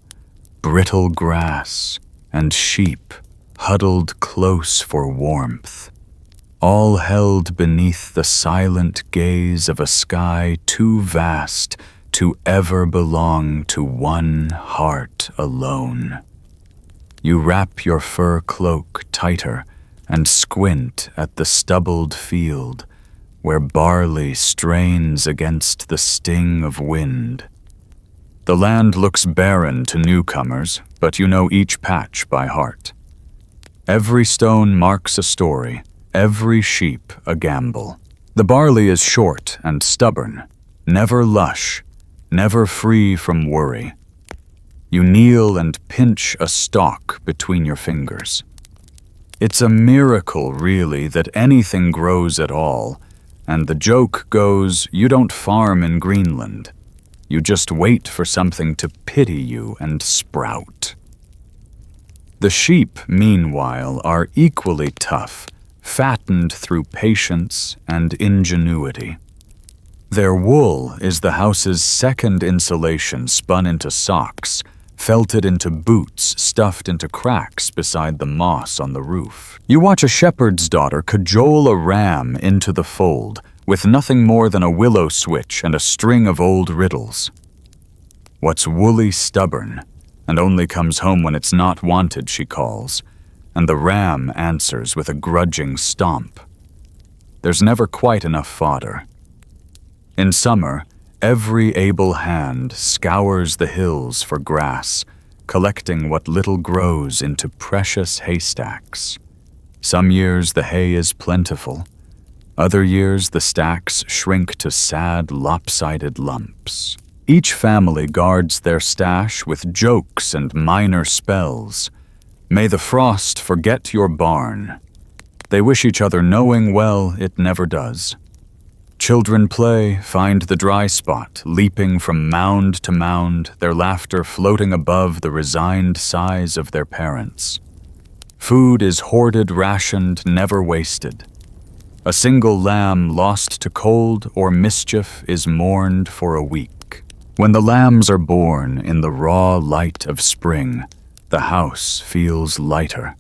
brittle grass, and sheep huddled close for warmth, all held beneath the silent gaze of a sky too vast to ever belong to one heart alone. You wrap your fur cloak tighter and squint at the stubbled field, where barley strains against the sting of wind. The land looks barren to newcomers, but you know each patch by heart. Every stone marks a story, every sheep a gamble. The barley is short and stubborn, never lush, never free from worry. You kneel and pinch a stalk between your fingers. It's a miracle, really, that anything grows at all, and the joke goes, you don't farm in Greenland. You just wait for something to pity you and sprout. The sheep, meanwhile, are equally tough, fattened through patience and ingenuity. Their wool is the house's second insulation spun into socks, felted into boots, stuffed into cracks beside the moss on the roof. You watch a shepherd's daughter cajole a ram into the fold with nothing more than a willow switch and a string of old riddles. What's woolly stubborn, and only comes home when it's not wanted, she calls, and the ram answers with a grudging stomp. There's never quite enough fodder. In summer, every able hand scours the hills for grass, collecting what little grows into precious haystacks. Some years the hay is plentiful. Other years the stacks shrink to sad, lopsided lumps. Each family guards their stash with jokes and minor spells. May the frost forget your barn. They wish each other knowing well it never does. Children play, find the dry spot, leaping from mound to mound, their laughter floating above the resigned sighs of their parents. Food is hoarded, rationed, never wasted. A single lamb lost to cold or mischief is mourned for a week. When the lambs are born in the raw light of spring, the house feels lighter.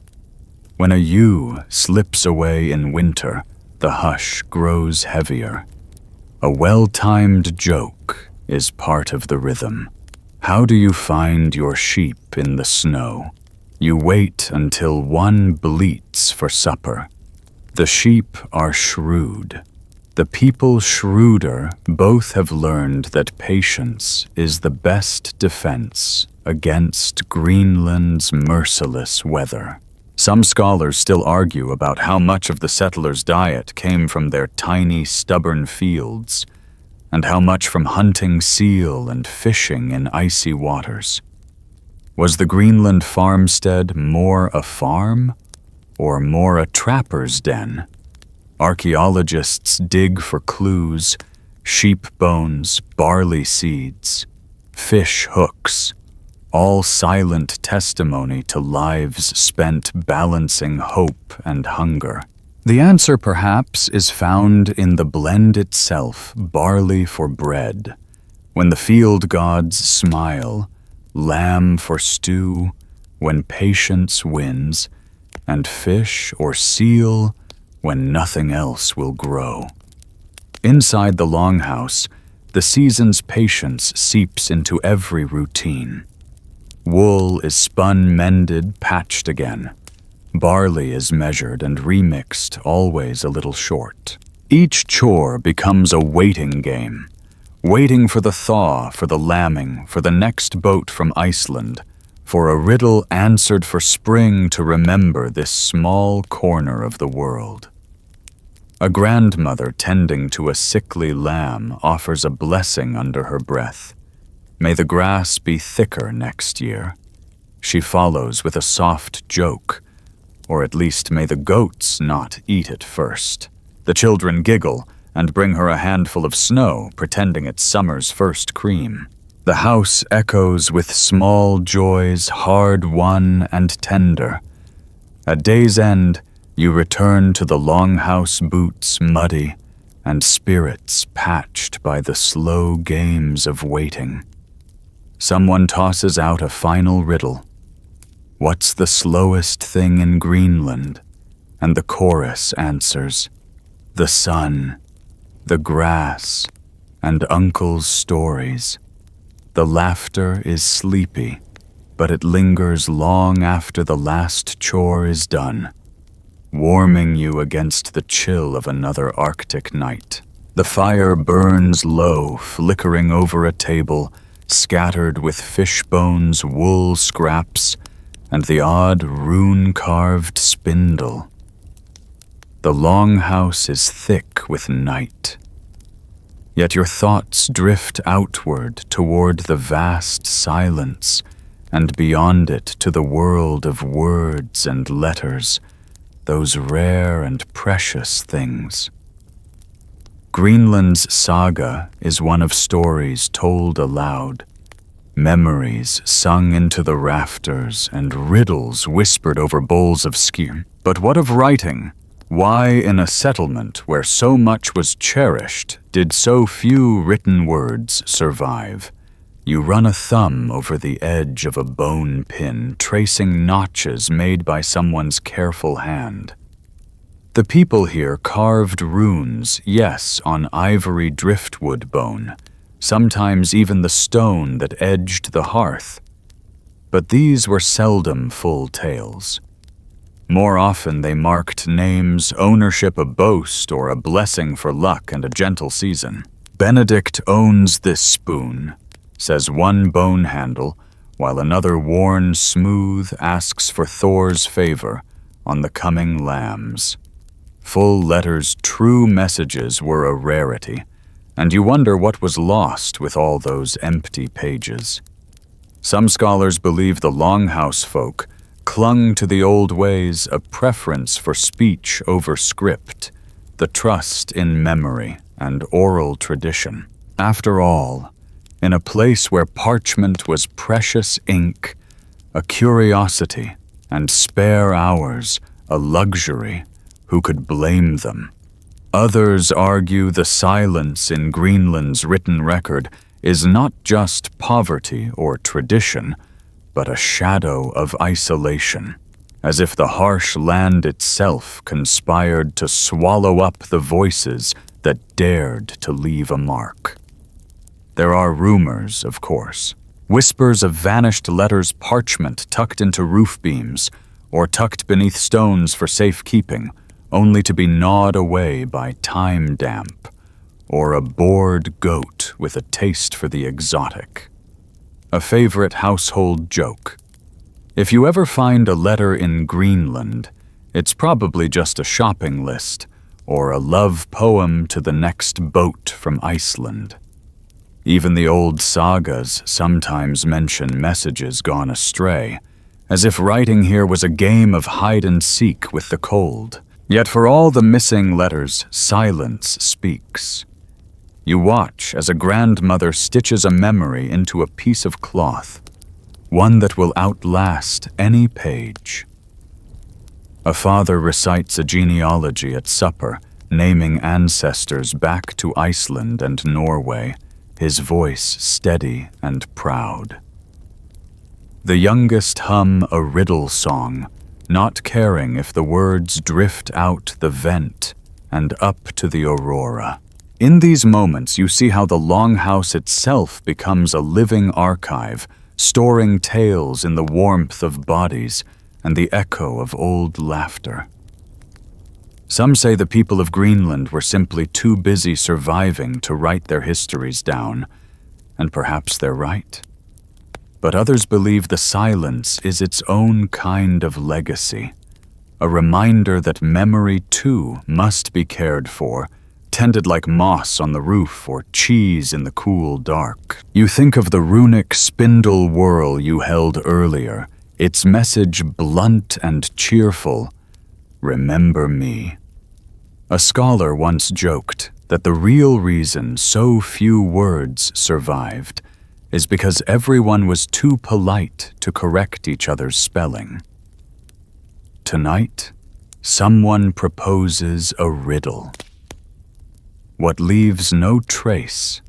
When a ewe slips away in winter, the hush grows heavier. A well-timed joke is part of the rhythm. How do you find your sheep in the snow? You wait until one bleats for supper. The sheep are shrewd. The people shrewder both have learned that patience is the best defense against Greenland's merciless weather. Some scholars still argue about how much of the settlers' diet came from their tiny, stubborn fields, and how much from hunting seal and fishing in icy waters. Was the Greenland farmstead more a farm, or more a trapper's den? Archaeologists dig for clues, sheep bones, barley seeds, fish hooks, all silent testimony to lives spent balancing hope and hunger. The answer, perhaps, is found in the blend itself, barley for bread. When the field gods smile, lamb for stew, when patience wins, and fish or seal when nothing else will grow. Inside the longhouse, the season's patience seeps into every routine. Wool is spun, mended, patched again. Barley is measured and remixed, always a little short. Each chore becomes a waiting game. Waiting for the thaw, for the lambing, for the next boat from Iceland, for a riddle answered for spring to remember this small corner of the world. A grandmother tending to a sickly lamb offers a blessing under her breath. May the grass be thicker next year. She follows with a soft joke, or at least may the goats not eat it first. The children giggle and bring her a handful of snow, pretending it's summer's first cream. The house echoes with small joys, hard-won and tender. At day's end, you return to the longhouse boots muddy and spirits patched by the slow games of waiting. Someone tosses out a final riddle. What's the slowest thing in Greenland? And the chorus answers, the sun, the grass, and Uncle's stories. The laughter is sleepy, but it lingers long after the last chore is done. warming you against the chill of another Arctic night. The fire burns low, flickering over a table, scattered with fish bones, wool scraps, and the odd rune-carved spindle. The longhouse is thick with night. Yet your thoughts drift outward toward the vast silence, and beyond it to the world of words and letters, those rare and precious things. Greenland's saga is one of stories told aloud, memories sung into the rafters, and riddles whispered over bowls of skyr. But what of writing? Why, in a settlement where so much was cherished, did so few written words survive? You run a thumb over the edge of a bone pin, tracing notches made by someone's careful hand. The people here carved runes, yes, on ivory driftwood bone, sometimes even the stone that edged the hearth. But these were seldom full tales. More often they marked names, ownership a boast, or a blessing for luck and a gentle season. "Benedict owns this spoon," says one bone handle, while another worn smooth asks for Thor's favor on the coming lambs. Full letters, true messages were a rarity, and you wonder what was lost with all those empty pages. Some scholars believe the longhouse folk clung to the old ways, a preference for speech over script, the trust in memory and oral tradition. After all, in a place where parchment was precious ink, a curiosity, and spare hours a luxury, who could blame them? Others argue the silence in Greenland's written record is not just poverty or tradition, but a shadow of isolation, as if the harsh land itself conspired to swallow up the voices that dared to leave a mark. There are rumors, of course, whispers of vanished letters, parchment tucked into roof beams, or tucked beneath stones for safekeeping, only to be gnawed away by time damp, or a bored goat with a taste for the exotic. A favorite household joke. If you ever find a letter in Greenland, it's probably just a shopping list, or a love poem to the next boat from Iceland. Even the old sagas sometimes mention messages gone astray, as if writing here was a game of hide-and-seek with the cold. Yet for all the missing letters, silence speaks. You watch as a grandmother stitches a memory into a piece of cloth, one that will outlast any page. A father recites a genealogy at supper, naming ancestors back to Iceland and Norway, his voice steady and proud. The youngest hum a riddle song, not caring if the words drift out the vent and up to the aurora. In these moments, you see how the longhouse itself becomes a living archive, storing tales in the warmth of bodies and the echo of old laughter. Some say the people of Greenland were simply too busy surviving to write their histories down, and perhaps they're right. But others believe the silence is its own kind of legacy, a reminder that memory too must be cared for, tended like moss on the roof or cheese in the cool dark. You think of the runic spindle whirl you held earlier, its message blunt and cheerful, "Remember me." A scholar once joked that the real reason so few words survived is because everyone was too polite to correct each other's spelling. Tonight, someone proposes a riddle. What leaves no trace,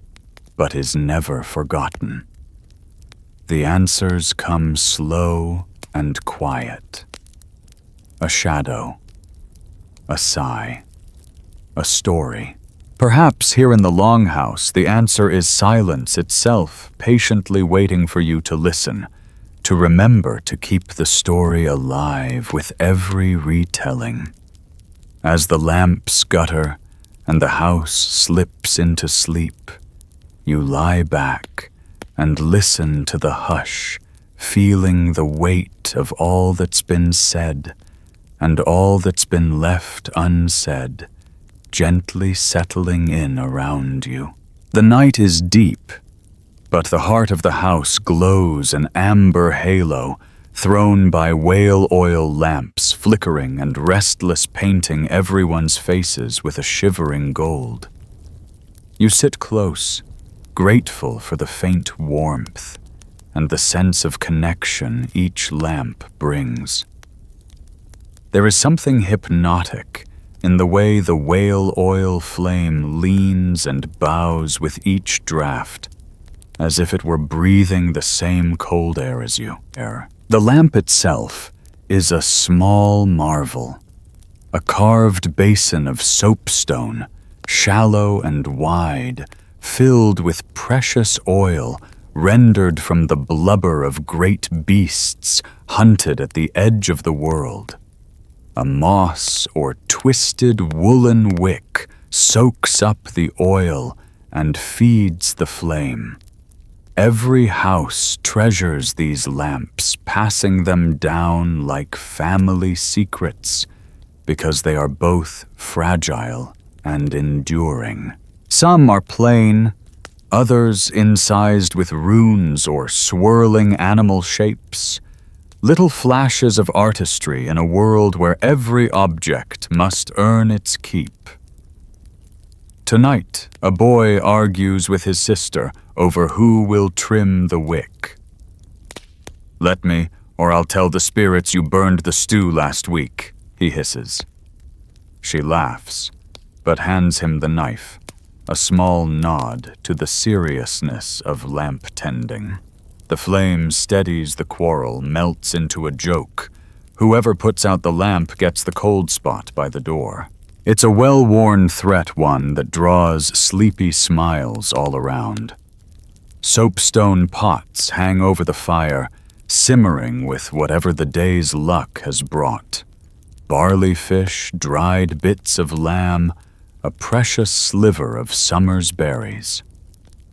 but is never forgotten. The answers come slow and quiet. A shadow, a sigh, a story. Perhaps here in the longhouse, the answer is silence itself, patiently waiting for you to listen, to remember to keep the story alive with every retelling. As the lamps gutter and the house slips into sleep, you lie back and listen to the hush, feeling the weight of all that's been said and all that's been left unsaid, gently settling in around you. The night is deep, but the heart of the house glows an amber halo thrown by whale oil lamps flickering and restless painting everyone's faces with a shivering gold. You sit close, grateful for the faint warmth and the sense of connection each lamp brings. There is something hypnotic in the way the whale oil flame leans and bows with each draft, as if it were breathing the same cold air as you. The lamp itself is a small marvel, a carved basin of soapstone, shallow and wide, filled with precious oil rendered from the blubber of great beasts hunted at the edge of the world. A moss or twisted woolen wick soaks up the oil and feeds the flame. Every house treasures these lamps, passing them down like family secrets, because they are both fragile and enduring. Some are plain, others incised with runes or swirling animal shapes, little flashes of artistry in a world where every object must earn its keep. Tonight, a boy argues with his sister over who will trim the wick. "Let me, or I'll tell the spirits you burned the stew last week," he hisses. She laughs, but hands him the knife, a small nod to the seriousness of lamp tending. The flame steadies the quarrel, melts into a joke. Whoever puts out the lamp gets the cold spot by the door. It's a well-worn threat, one that draws sleepy smiles all around. Soapstone pots hang over the fire, simmering with whatever the day's luck has brought. Barley fish, dried bits of lamb, a precious sliver of summer's berries.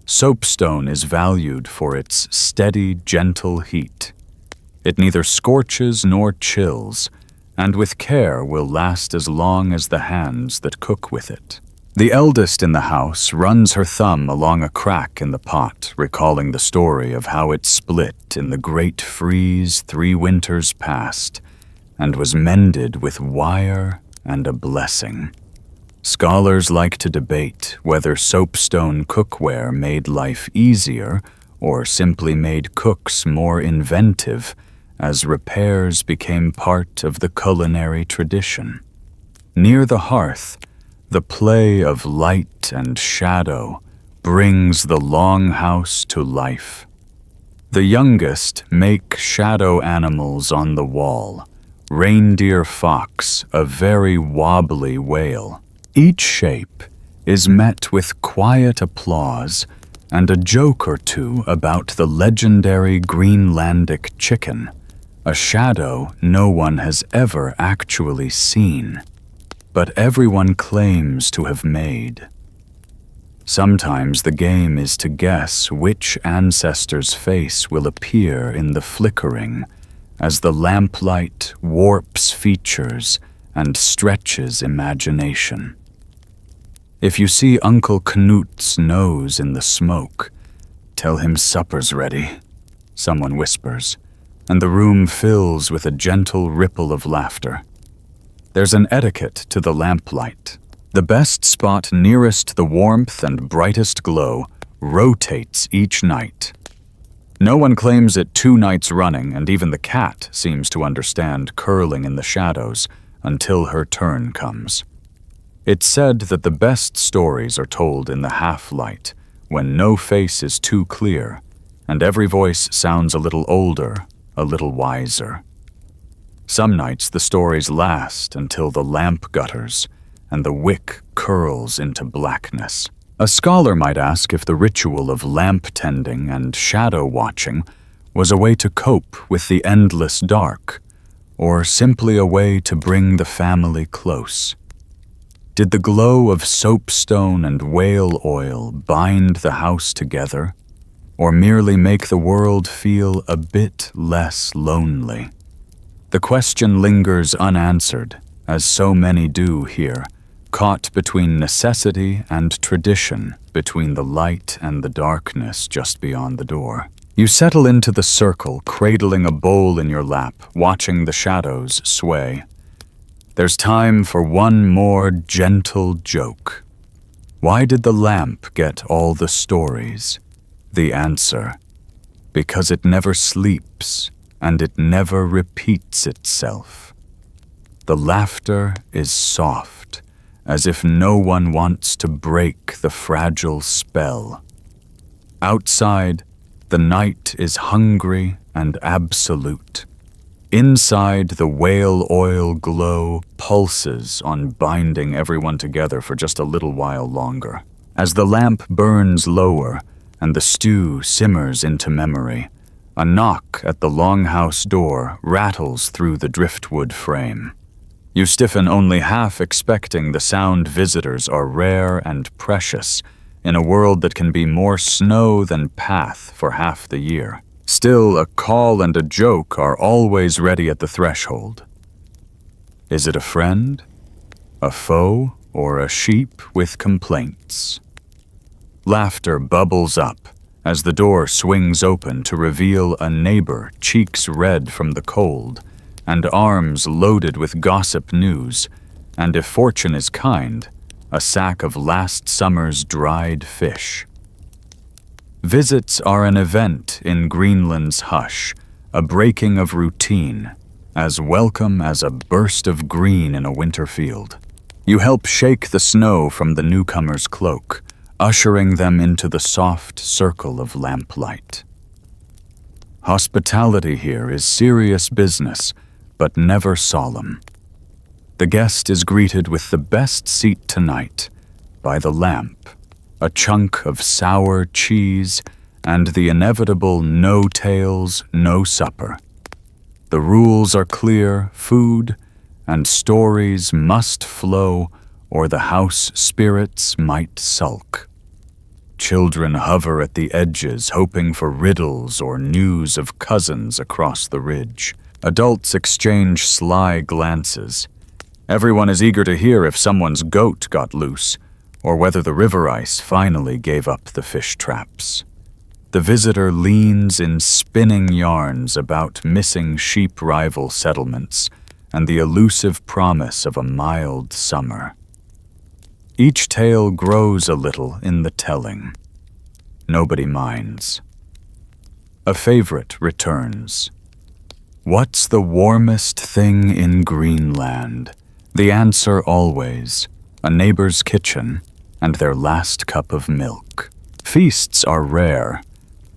Soapstone is valued for its steady, gentle heat. It neither scorches nor chills, and with care will last as long as the hands that cook with it. The eldest in the house runs her thumb along a crack in the pot, recalling the story of how it split in the great freeze 3 winters past, and was mended with wire and a blessing. Scholars like to debate whether soapstone cookware made life easier or simply made cooks more inventive, as repairs became part of the culinary tradition. Near the hearth, the play of light and shadow brings the longhouse to life. The youngest make shadow animals on the wall, reindeer fox, a very wobbly whale. Each shape is met with quiet applause and a joke or two about the legendary Greenlandic chicken, a shadow no one has ever actually seen, but everyone claims to have made. Sometimes the game is to guess which ancestor's face will appear in the flickering as the lamplight warps features and stretches imagination. If you see Uncle Knut's nose in the smoke, tell him supper's ready, someone whispers, and the room fills with a gentle ripple of laughter. There's an etiquette to the lamplight. The best spot nearest the warmth and brightest glow rotates each night. No one claims it 2 nights running, and even the cat seems to understand curling in the shadows until her turn comes. It's said that the best stories are told in the half-light, when no face is too clear, and every voice sounds a little older, a little wiser. Some nights the stories last until the lamp gutters, and the wick curls into blackness. A scholar might ask if the ritual of lamp tending and shadow watching was a way to cope with the endless dark, or simply a way to bring the family close. Did the glow of soapstone and whale oil bind the house together, or merely make the world feel a bit less lonely? The question lingers unanswered, as so many do here, caught between necessity and tradition, between the light and the darkness just beyond the door. You settle into the circle, cradling a bowl in your lap, watching the shadows sway. There's time for one more gentle joke. Why did the lamp get all the stories? The answer: because it never sleeps and it never repeats itself. The laughter is soft, as if no one wants to break the fragile spell. Outside, the night is hungry and absolute. Inside, the whale oil glow pulses on binding everyone together for just a little while longer. As the lamp burns lower and the stew simmers into memory, a knock at the longhouse door rattles through the driftwood frame. You stiffen, only half expecting the sound. Visitors are rare and precious in a world that can be more snow than path for half the year. Still, a call and a joke are always ready at the threshold. Is it a friend, a foe, or a sheep with complaints? Laughter bubbles up as the door swings open to reveal a neighbor, cheeks red from the cold, and arms loaded with gossip news, and if fortune is kind, a sack of last summer's dried fish. Visits are an event in Greenland's hush, a breaking of routine, as welcome as a burst of green in a winter field. You help shake the snow from the newcomer's cloak, ushering them into the soft circle of lamplight. Hospitality here is serious business, but never solemn. The guest is greeted with the best seat tonight, by the lamp, a chunk of sour cheese, and the inevitable no tales, no supper. The rules are clear: food and stories must flow, or the house spirits might sulk. Children hover at the edges, hoping for riddles or news of cousins across the ridge. Adults exchange sly glances. Everyone is eager to hear if someone's goat got loose, or whether the river ice finally gave up the fish traps. The visitor leans in spinning yarns about missing sheep rival settlements and the elusive promise of a mild summer. Each tale grows a little in the telling. Nobody minds. A favorite returns. What's the warmest thing in Greenland? The answer always: a neighbor's kitchen and their last cup of milk. Feasts are rare,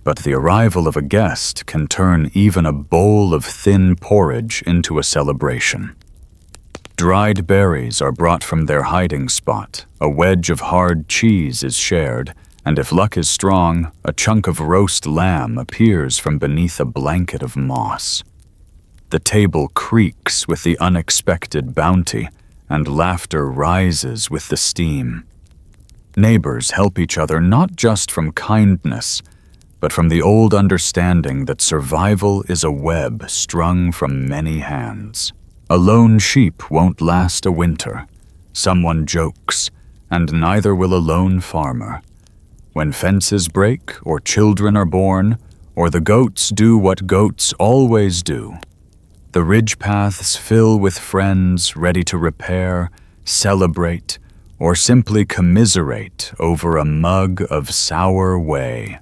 but the arrival of a guest can turn even a bowl of thin porridge into a celebration. Dried berries are brought from their hiding spot, a wedge of hard cheese is shared, and if luck is strong, a chunk of roast lamb appears from beneath a blanket of moss. The table creaks with the unexpected bounty, and laughter rises with the steam. Neighbors help each other not just from kindness, but from the old understanding that survival is a web strung from many hands. A lone sheep won't last a winter, someone jokes, and neither will a lone farmer. When fences break, or children are born, or the goats do what goats always do, the ridge paths fill with friends ready to repair, celebrate, or simply commiserate over a mug of sour whey.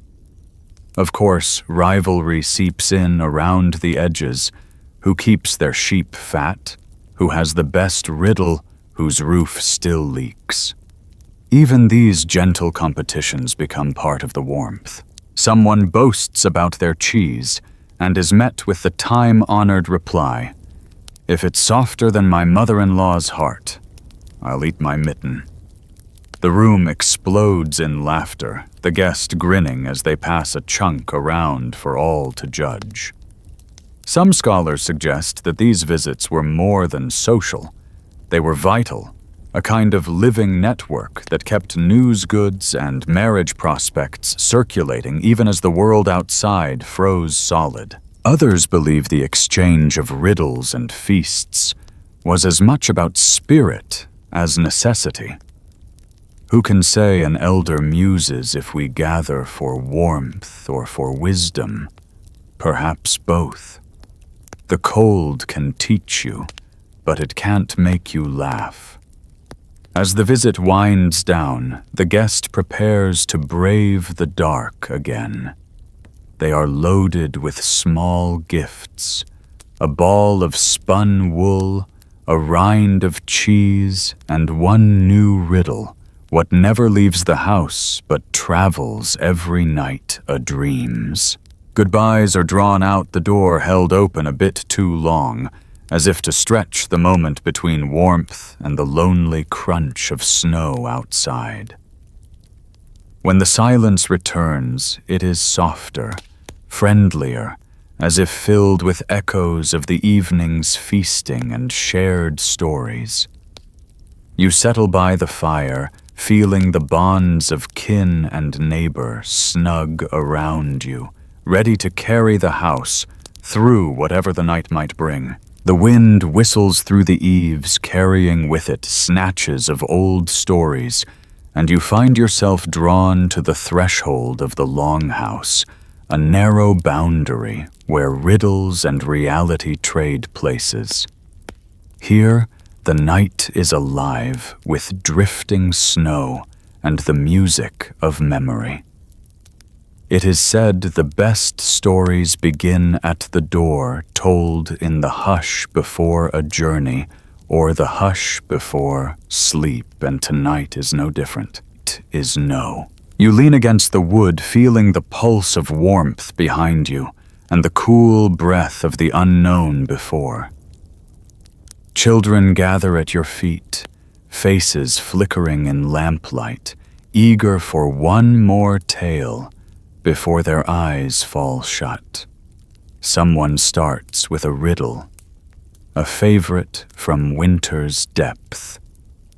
Of course, rivalry seeps in around the edges. Who keeps their sheep fat? Who has the best riddle? Whose roof still leaks? Even these gentle competitions become part of the warmth. Someone boasts about their cheese and is met with the time-honored reply, "If it's softer than my mother-in-law's heart, I'll eat my mitten." The room explodes in laughter, the guest grinning as they pass a chunk around for all to judge. Some scholars suggest that these visits were more than social. They were vital, a kind of living network that kept news goods and marriage prospects circulating even as the world outside froze solid. Others believe the exchange of riddles and feasts was as much about spirit as necessity. Who can say an elder muses if we gather for warmth or for wisdom? Perhaps both. The cold can teach you, but it can't make you laugh. As the visit winds down, the guest prepares to brave the dark again. They are loaded with small gifts, a ball of spun wool, a rind of cheese, and one new riddle, what never leaves the house but travels every night a-dreams. Goodbyes are drawn out the door held open a bit too long, as if to stretch the moment between warmth and the lonely crunch of snow outside. When the silence returns, it is softer, friendlier, as if filled with echoes of the evening's feasting and shared stories. You settle by the fire, feeling the bonds of kin and neighbor snug around you, ready to carry the house through whatever the night might bring. The wind whistles through the eaves, carrying with it snatches of old stories, and you find yourself drawn to the threshold of the longhouse, a narrow boundary where riddles and reality trade places. Here, the night is alive with drifting snow and the music of memory. It is said the best stories begin at the door, told in the hush before a journey, or the hush before sleep, and tonight is no different. It is no. You lean against the wood, feeling the pulse of warmth behind you, and the cool breath of the unknown before. Children gather at your feet, faces flickering in lamplight, eager for one more tale before their eyes fall shut. Someone starts with a riddle, a favorite from winter's depth.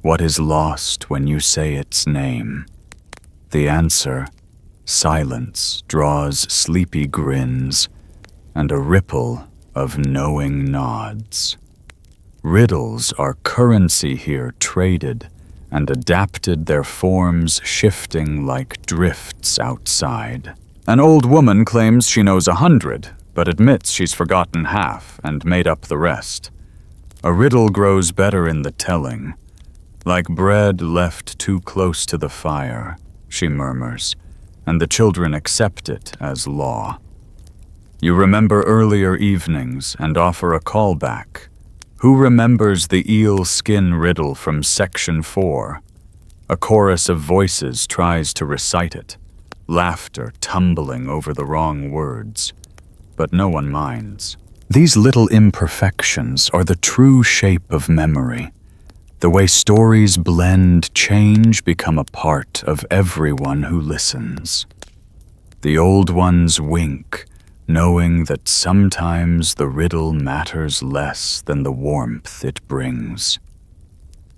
What is lost when you say its name? The answer, silence, draws sleepy grins and a ripple of knowing nods. Riddles are currency here, traded and adapted, their forms shifting like drifts outside. An old woman claims she knows 100, but admits she's forgotten half and made up the rest. A riddle grows better in the telling. Like bread left too close to the fire, she murmurs, and the children accept it as law. You remember earlier evenings and offer a callback. Who remembers the eel skin riddle from Section 4? A chorus of voices tries to recite it, laughter tumbling over the wrong words, but no one minds. These little imperfections are the true shape of memory. The way stories blend, change, become a part of everyone who listens. The old ones wink, knowing that sometimes the riddle matters less than the warmth it brings.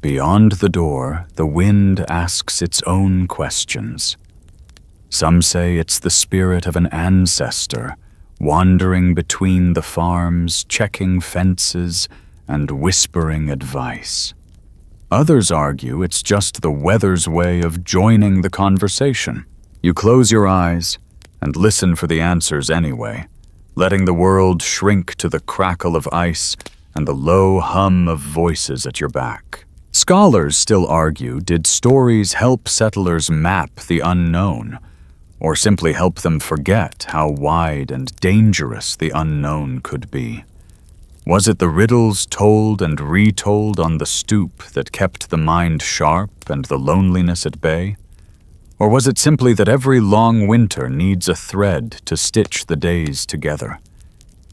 Beyond the door, the wind asks its own questions. Some say it's the spirit of an ancestor, wandering between the farms, checking fences, and whispering advice. Others argue it's just the weather's way of joining the conversation. You close your eyes and listen for the answers anyway, letting the world shrink to the crackle of ice and the low hum of voices at your back. Scholars still argue, did stories help settlers map the unknown, or simply help them forget how wide and dangerous the unknown could be? Was it the riddles told and retold on the stoop that kept the mind sharp and the loneliness at bay? Or was it simply that every long winter needs a thread to stitch the days together?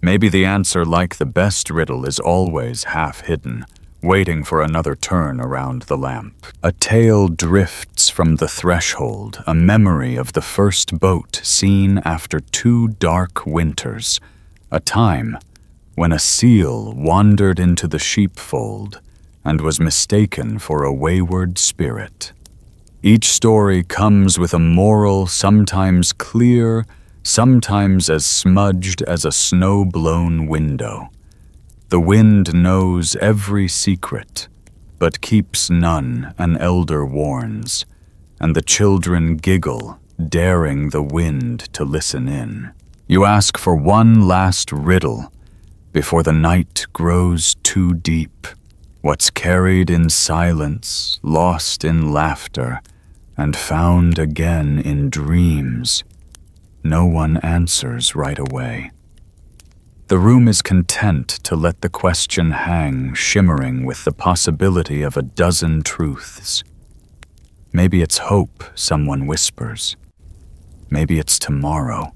Maybe the answer, like the best riddle, is always half hidden, waiting for another turn around the lamp. A tale drifts from the threshold, a memory of the first boat seen after 2 dark winters, a time when a seal wandered into the sheepfold and was mistaken for a wayward spirit. Each story comes with a moral, sometimes clear, sometimes as smudged as a snow-blown window. The wind knows every secret, but keeps none, an elder warns, and the children giggle, daring the wind to listen in. You ask for one last riddle before the night grows too deep. What's carried in silence, lost in laughter, and found again in dreams, no one answers right away. The room is content to let the question hang, shimmering with the possibility of a dozen truths. Maybe it's hope, someone whispers. Maybe it's tomorrow.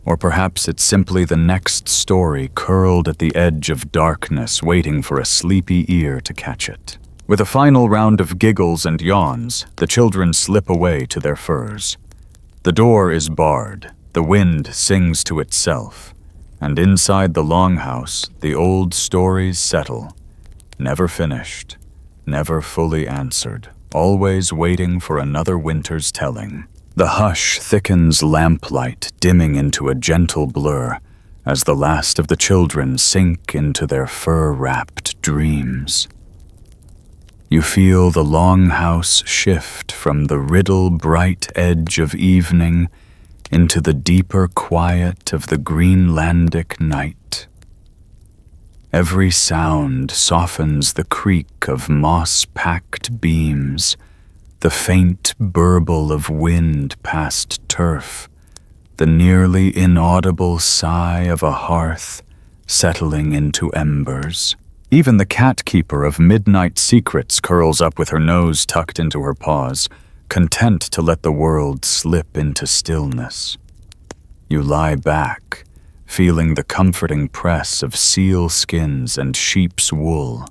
Or perhaps it's simply the next story curled at the edge of darkness, waiting for a sleepy ear to catch it. With a final round of giggles and yawns, the children slip away to their furs. The door is barred, the wind sings to itself, and inside the longhouse, the old stories settle, never finished, never fully answered, always waiting for another winter's telling. The hush thickens lamplight, dimming into a gentle blur as the last of the children sink into their fur-wrapped dreams. You feel the longhouse shift from the riddle-bright edge of evening into the deeper quiet of the Greenlandic night. Every sound softens the creak of moss-packed beams, the faint burble of wind past turf, the nearly inaudible sigh of a hearth settling into embers. Even the cat-keeper of midnight secrets curls up with her nose tucked into her paws, content to let the world slip into stillness. You lie back, feeling the comforting press of seal skins and sheep's wool,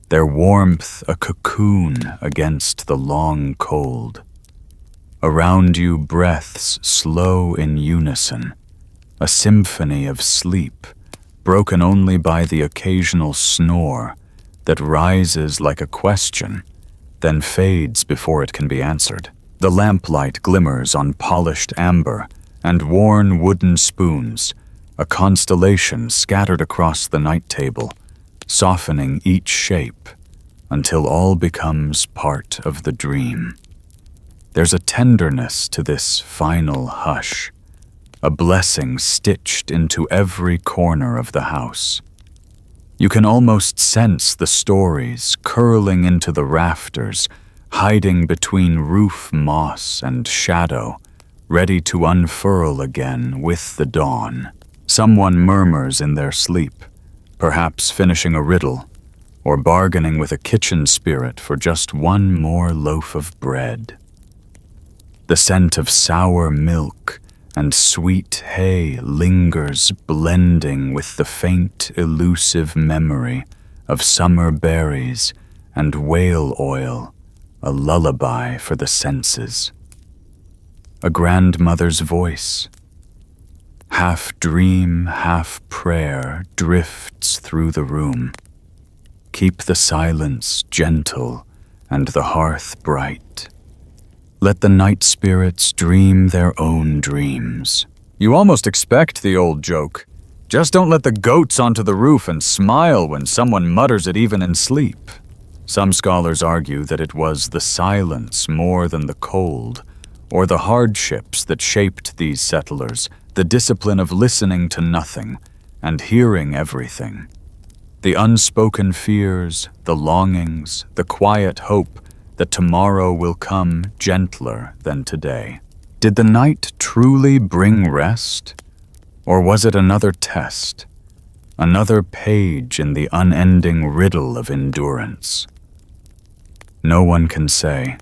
their warmth a cocoon against the long cold. Around you breaths slow in unison, a symphony of sleep, broken only by the occasional snore that rises like a question, then fades before it can be answered. The lamplight glimmers on polished amber and worn wooden spoons, a constellation scattered across the night table, softening each shape until all becomes part of the dream. There's a tenderness to this final hush, a blessing stitched into every corner of the house. You can almost sense the stories curling into the rafters, hiding between roof moss and shadow, ready to unfurl again with the dawn. Someone murmurs in their sleep, perhaps finishing a riddle, or bargaining with a kitchen spirit for just one more loaf of bread. The scent of sour milk and sweet hay lingers, blending with the faint, elusive memory of summer berries and whale oil, a lullaby for the senses. A grandmother's voice, half dream, half prayer, drifts through the room. Keep the silence gentle and the hearth bright. Let the night spirits dream their own dreams. You almost expect the old joke. Just don't let the goats onto the roof and smile when someone mutters it even in sleep. Some scholars argue that it was the silence more than the cold, or the hardships that shaped these settlers, the discipline of listening to nothing and hearing everything. The unspoken fears, the longings, the quiet hope that tomorrow will come gentler than today. Did the night truly bring rest? Or was it another test, another page in the unending riddle of endurance? No one can say.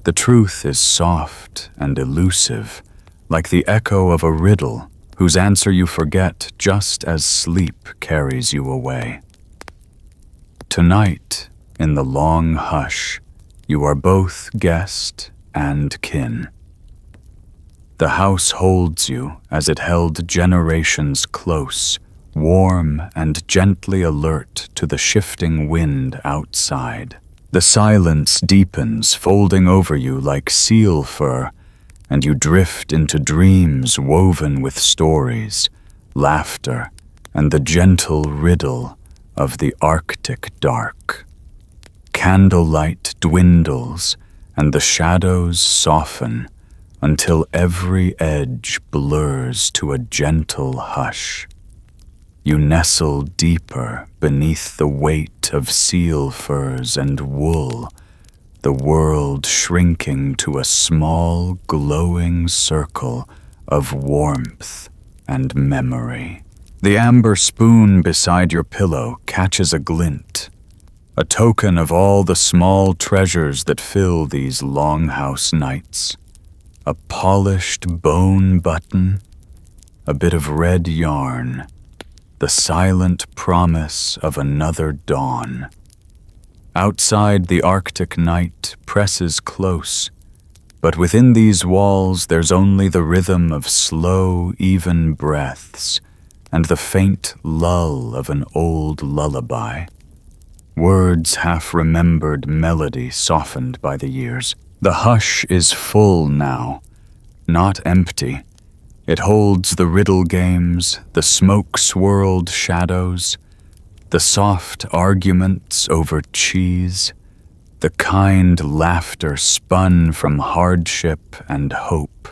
The truth is soft and elusive, like the echo of a riddle whose answer you forget just as sleep carries you away. Tonight, in the long hush, you are both guest and kin. The house holds you as it held generations close, warm and gently alert to the shifting wind outside. The silence deepens, folding over you like seal fur, and you drift into dreams woven with stories, laughter, and the gentle riddle of the Arctic dark. Candlelight dwindles, and the shadows soften until every edge blurs to a gentle hush. You nestle deeper beneath the weight of seal furs and wool, the world shrinking to a small, glowing circle of warmth and memory. The amber spoon beside your pillow catches a glint, a token of all the small treasures that fill these longhouse nights. A polished bone button, a bit of red yarn, the silent promise of another dawn. Outside, the Arctic night presses close, but within these walls there's only the rhythm of slow, even breaths and the faint lull of an old lullaby. Words half-remembered melody softened by the years. The hush is full now, not empty. It holds the riddle games, the smoke-swirled shadows, the soft arguments over cheese, the kind laughter spun from hardship and hope.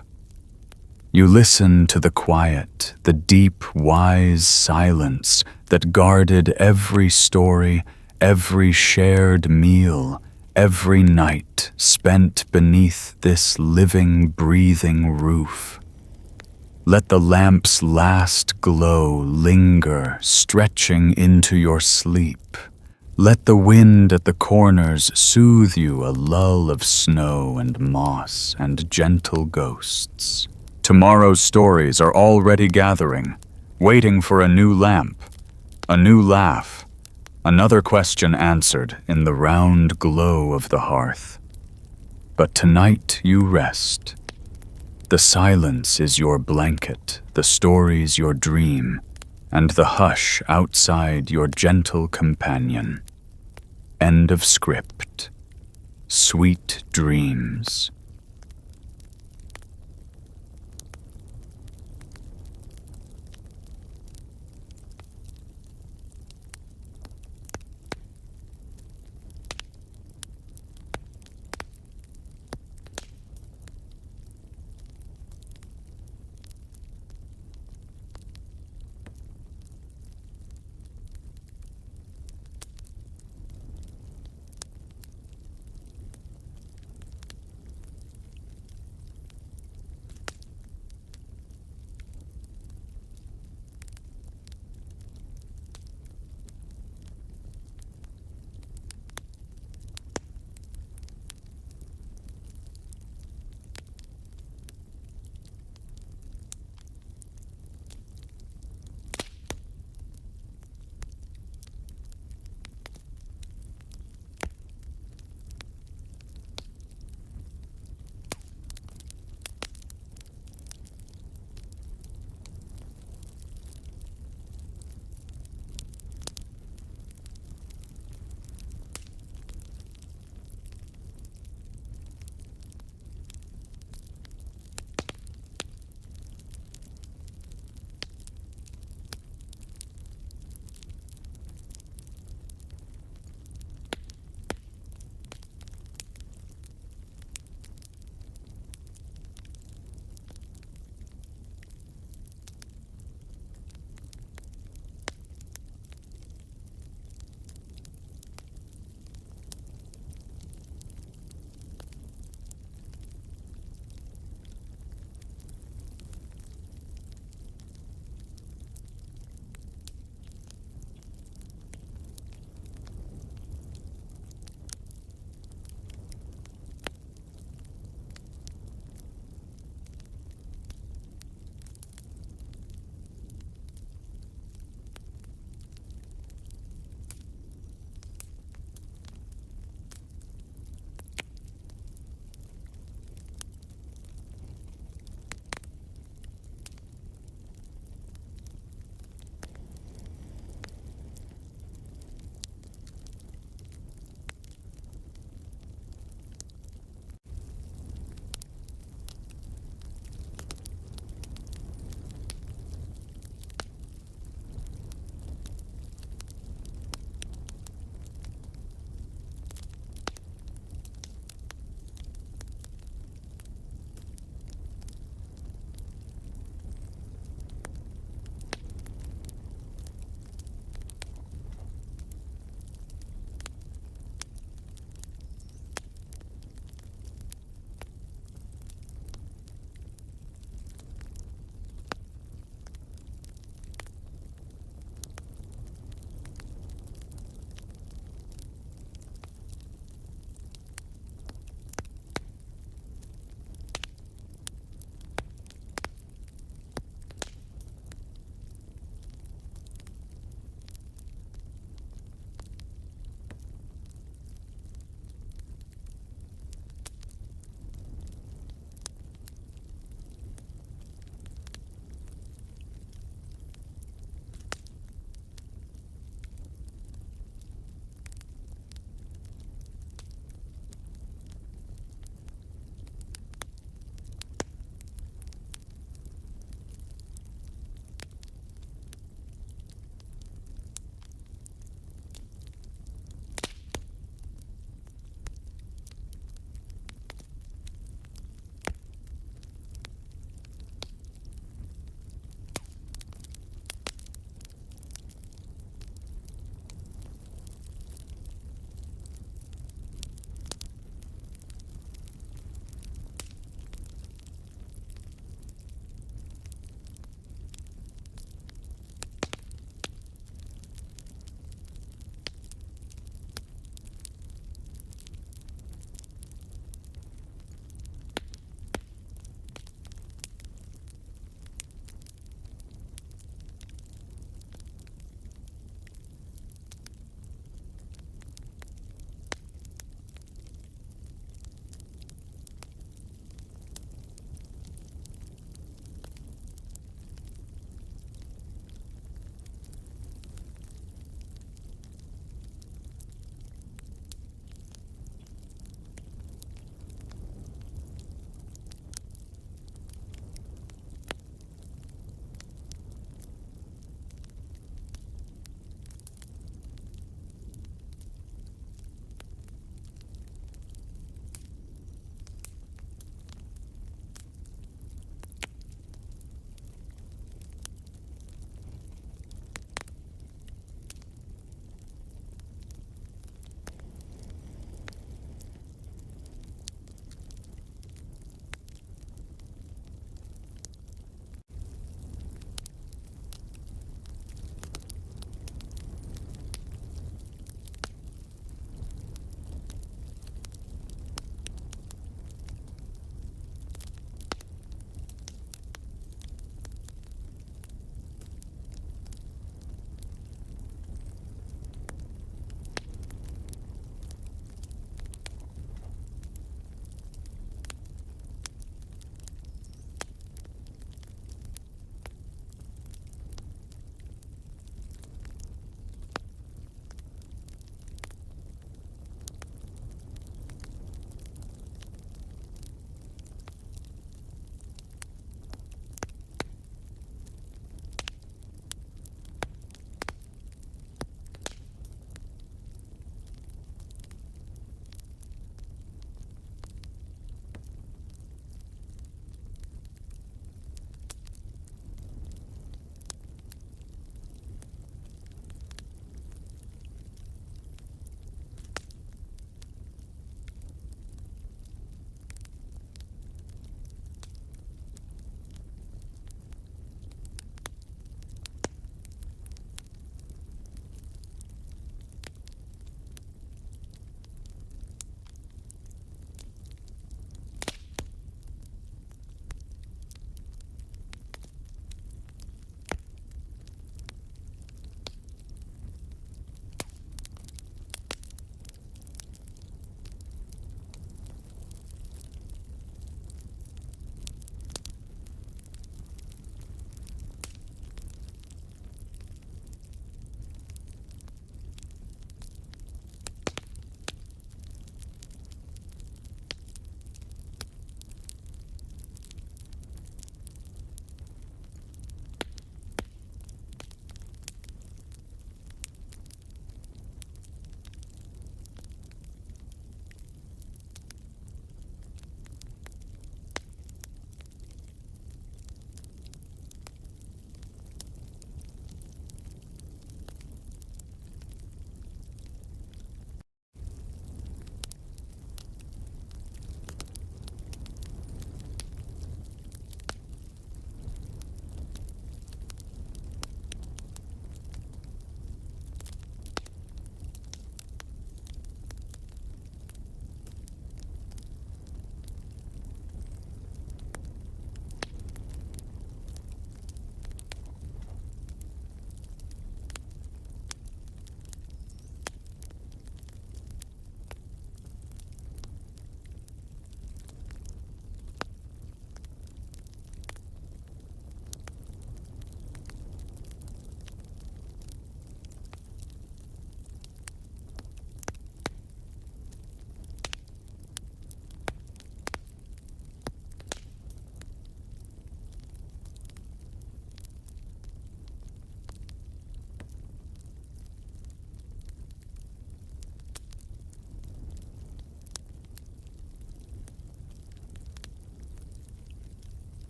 You listen to the quiet, the deep, wise silence that guarded every story, every shared meal, every night spent beneath this living, breathing roof. Let the lamp's last glow linger, stretching into your sleep. Let the wind at the corners soothe you, a lull of snow and moss and gentle ghosts. Tomorrow's stories are already gathering, waiting for a new lamp, a new laugh, another question answered in the round glow of the hearth. But tonight you rest. The silence is your blanket, the stories your dream, and the hush outside your gentle companion. End of script. Sweet dreams.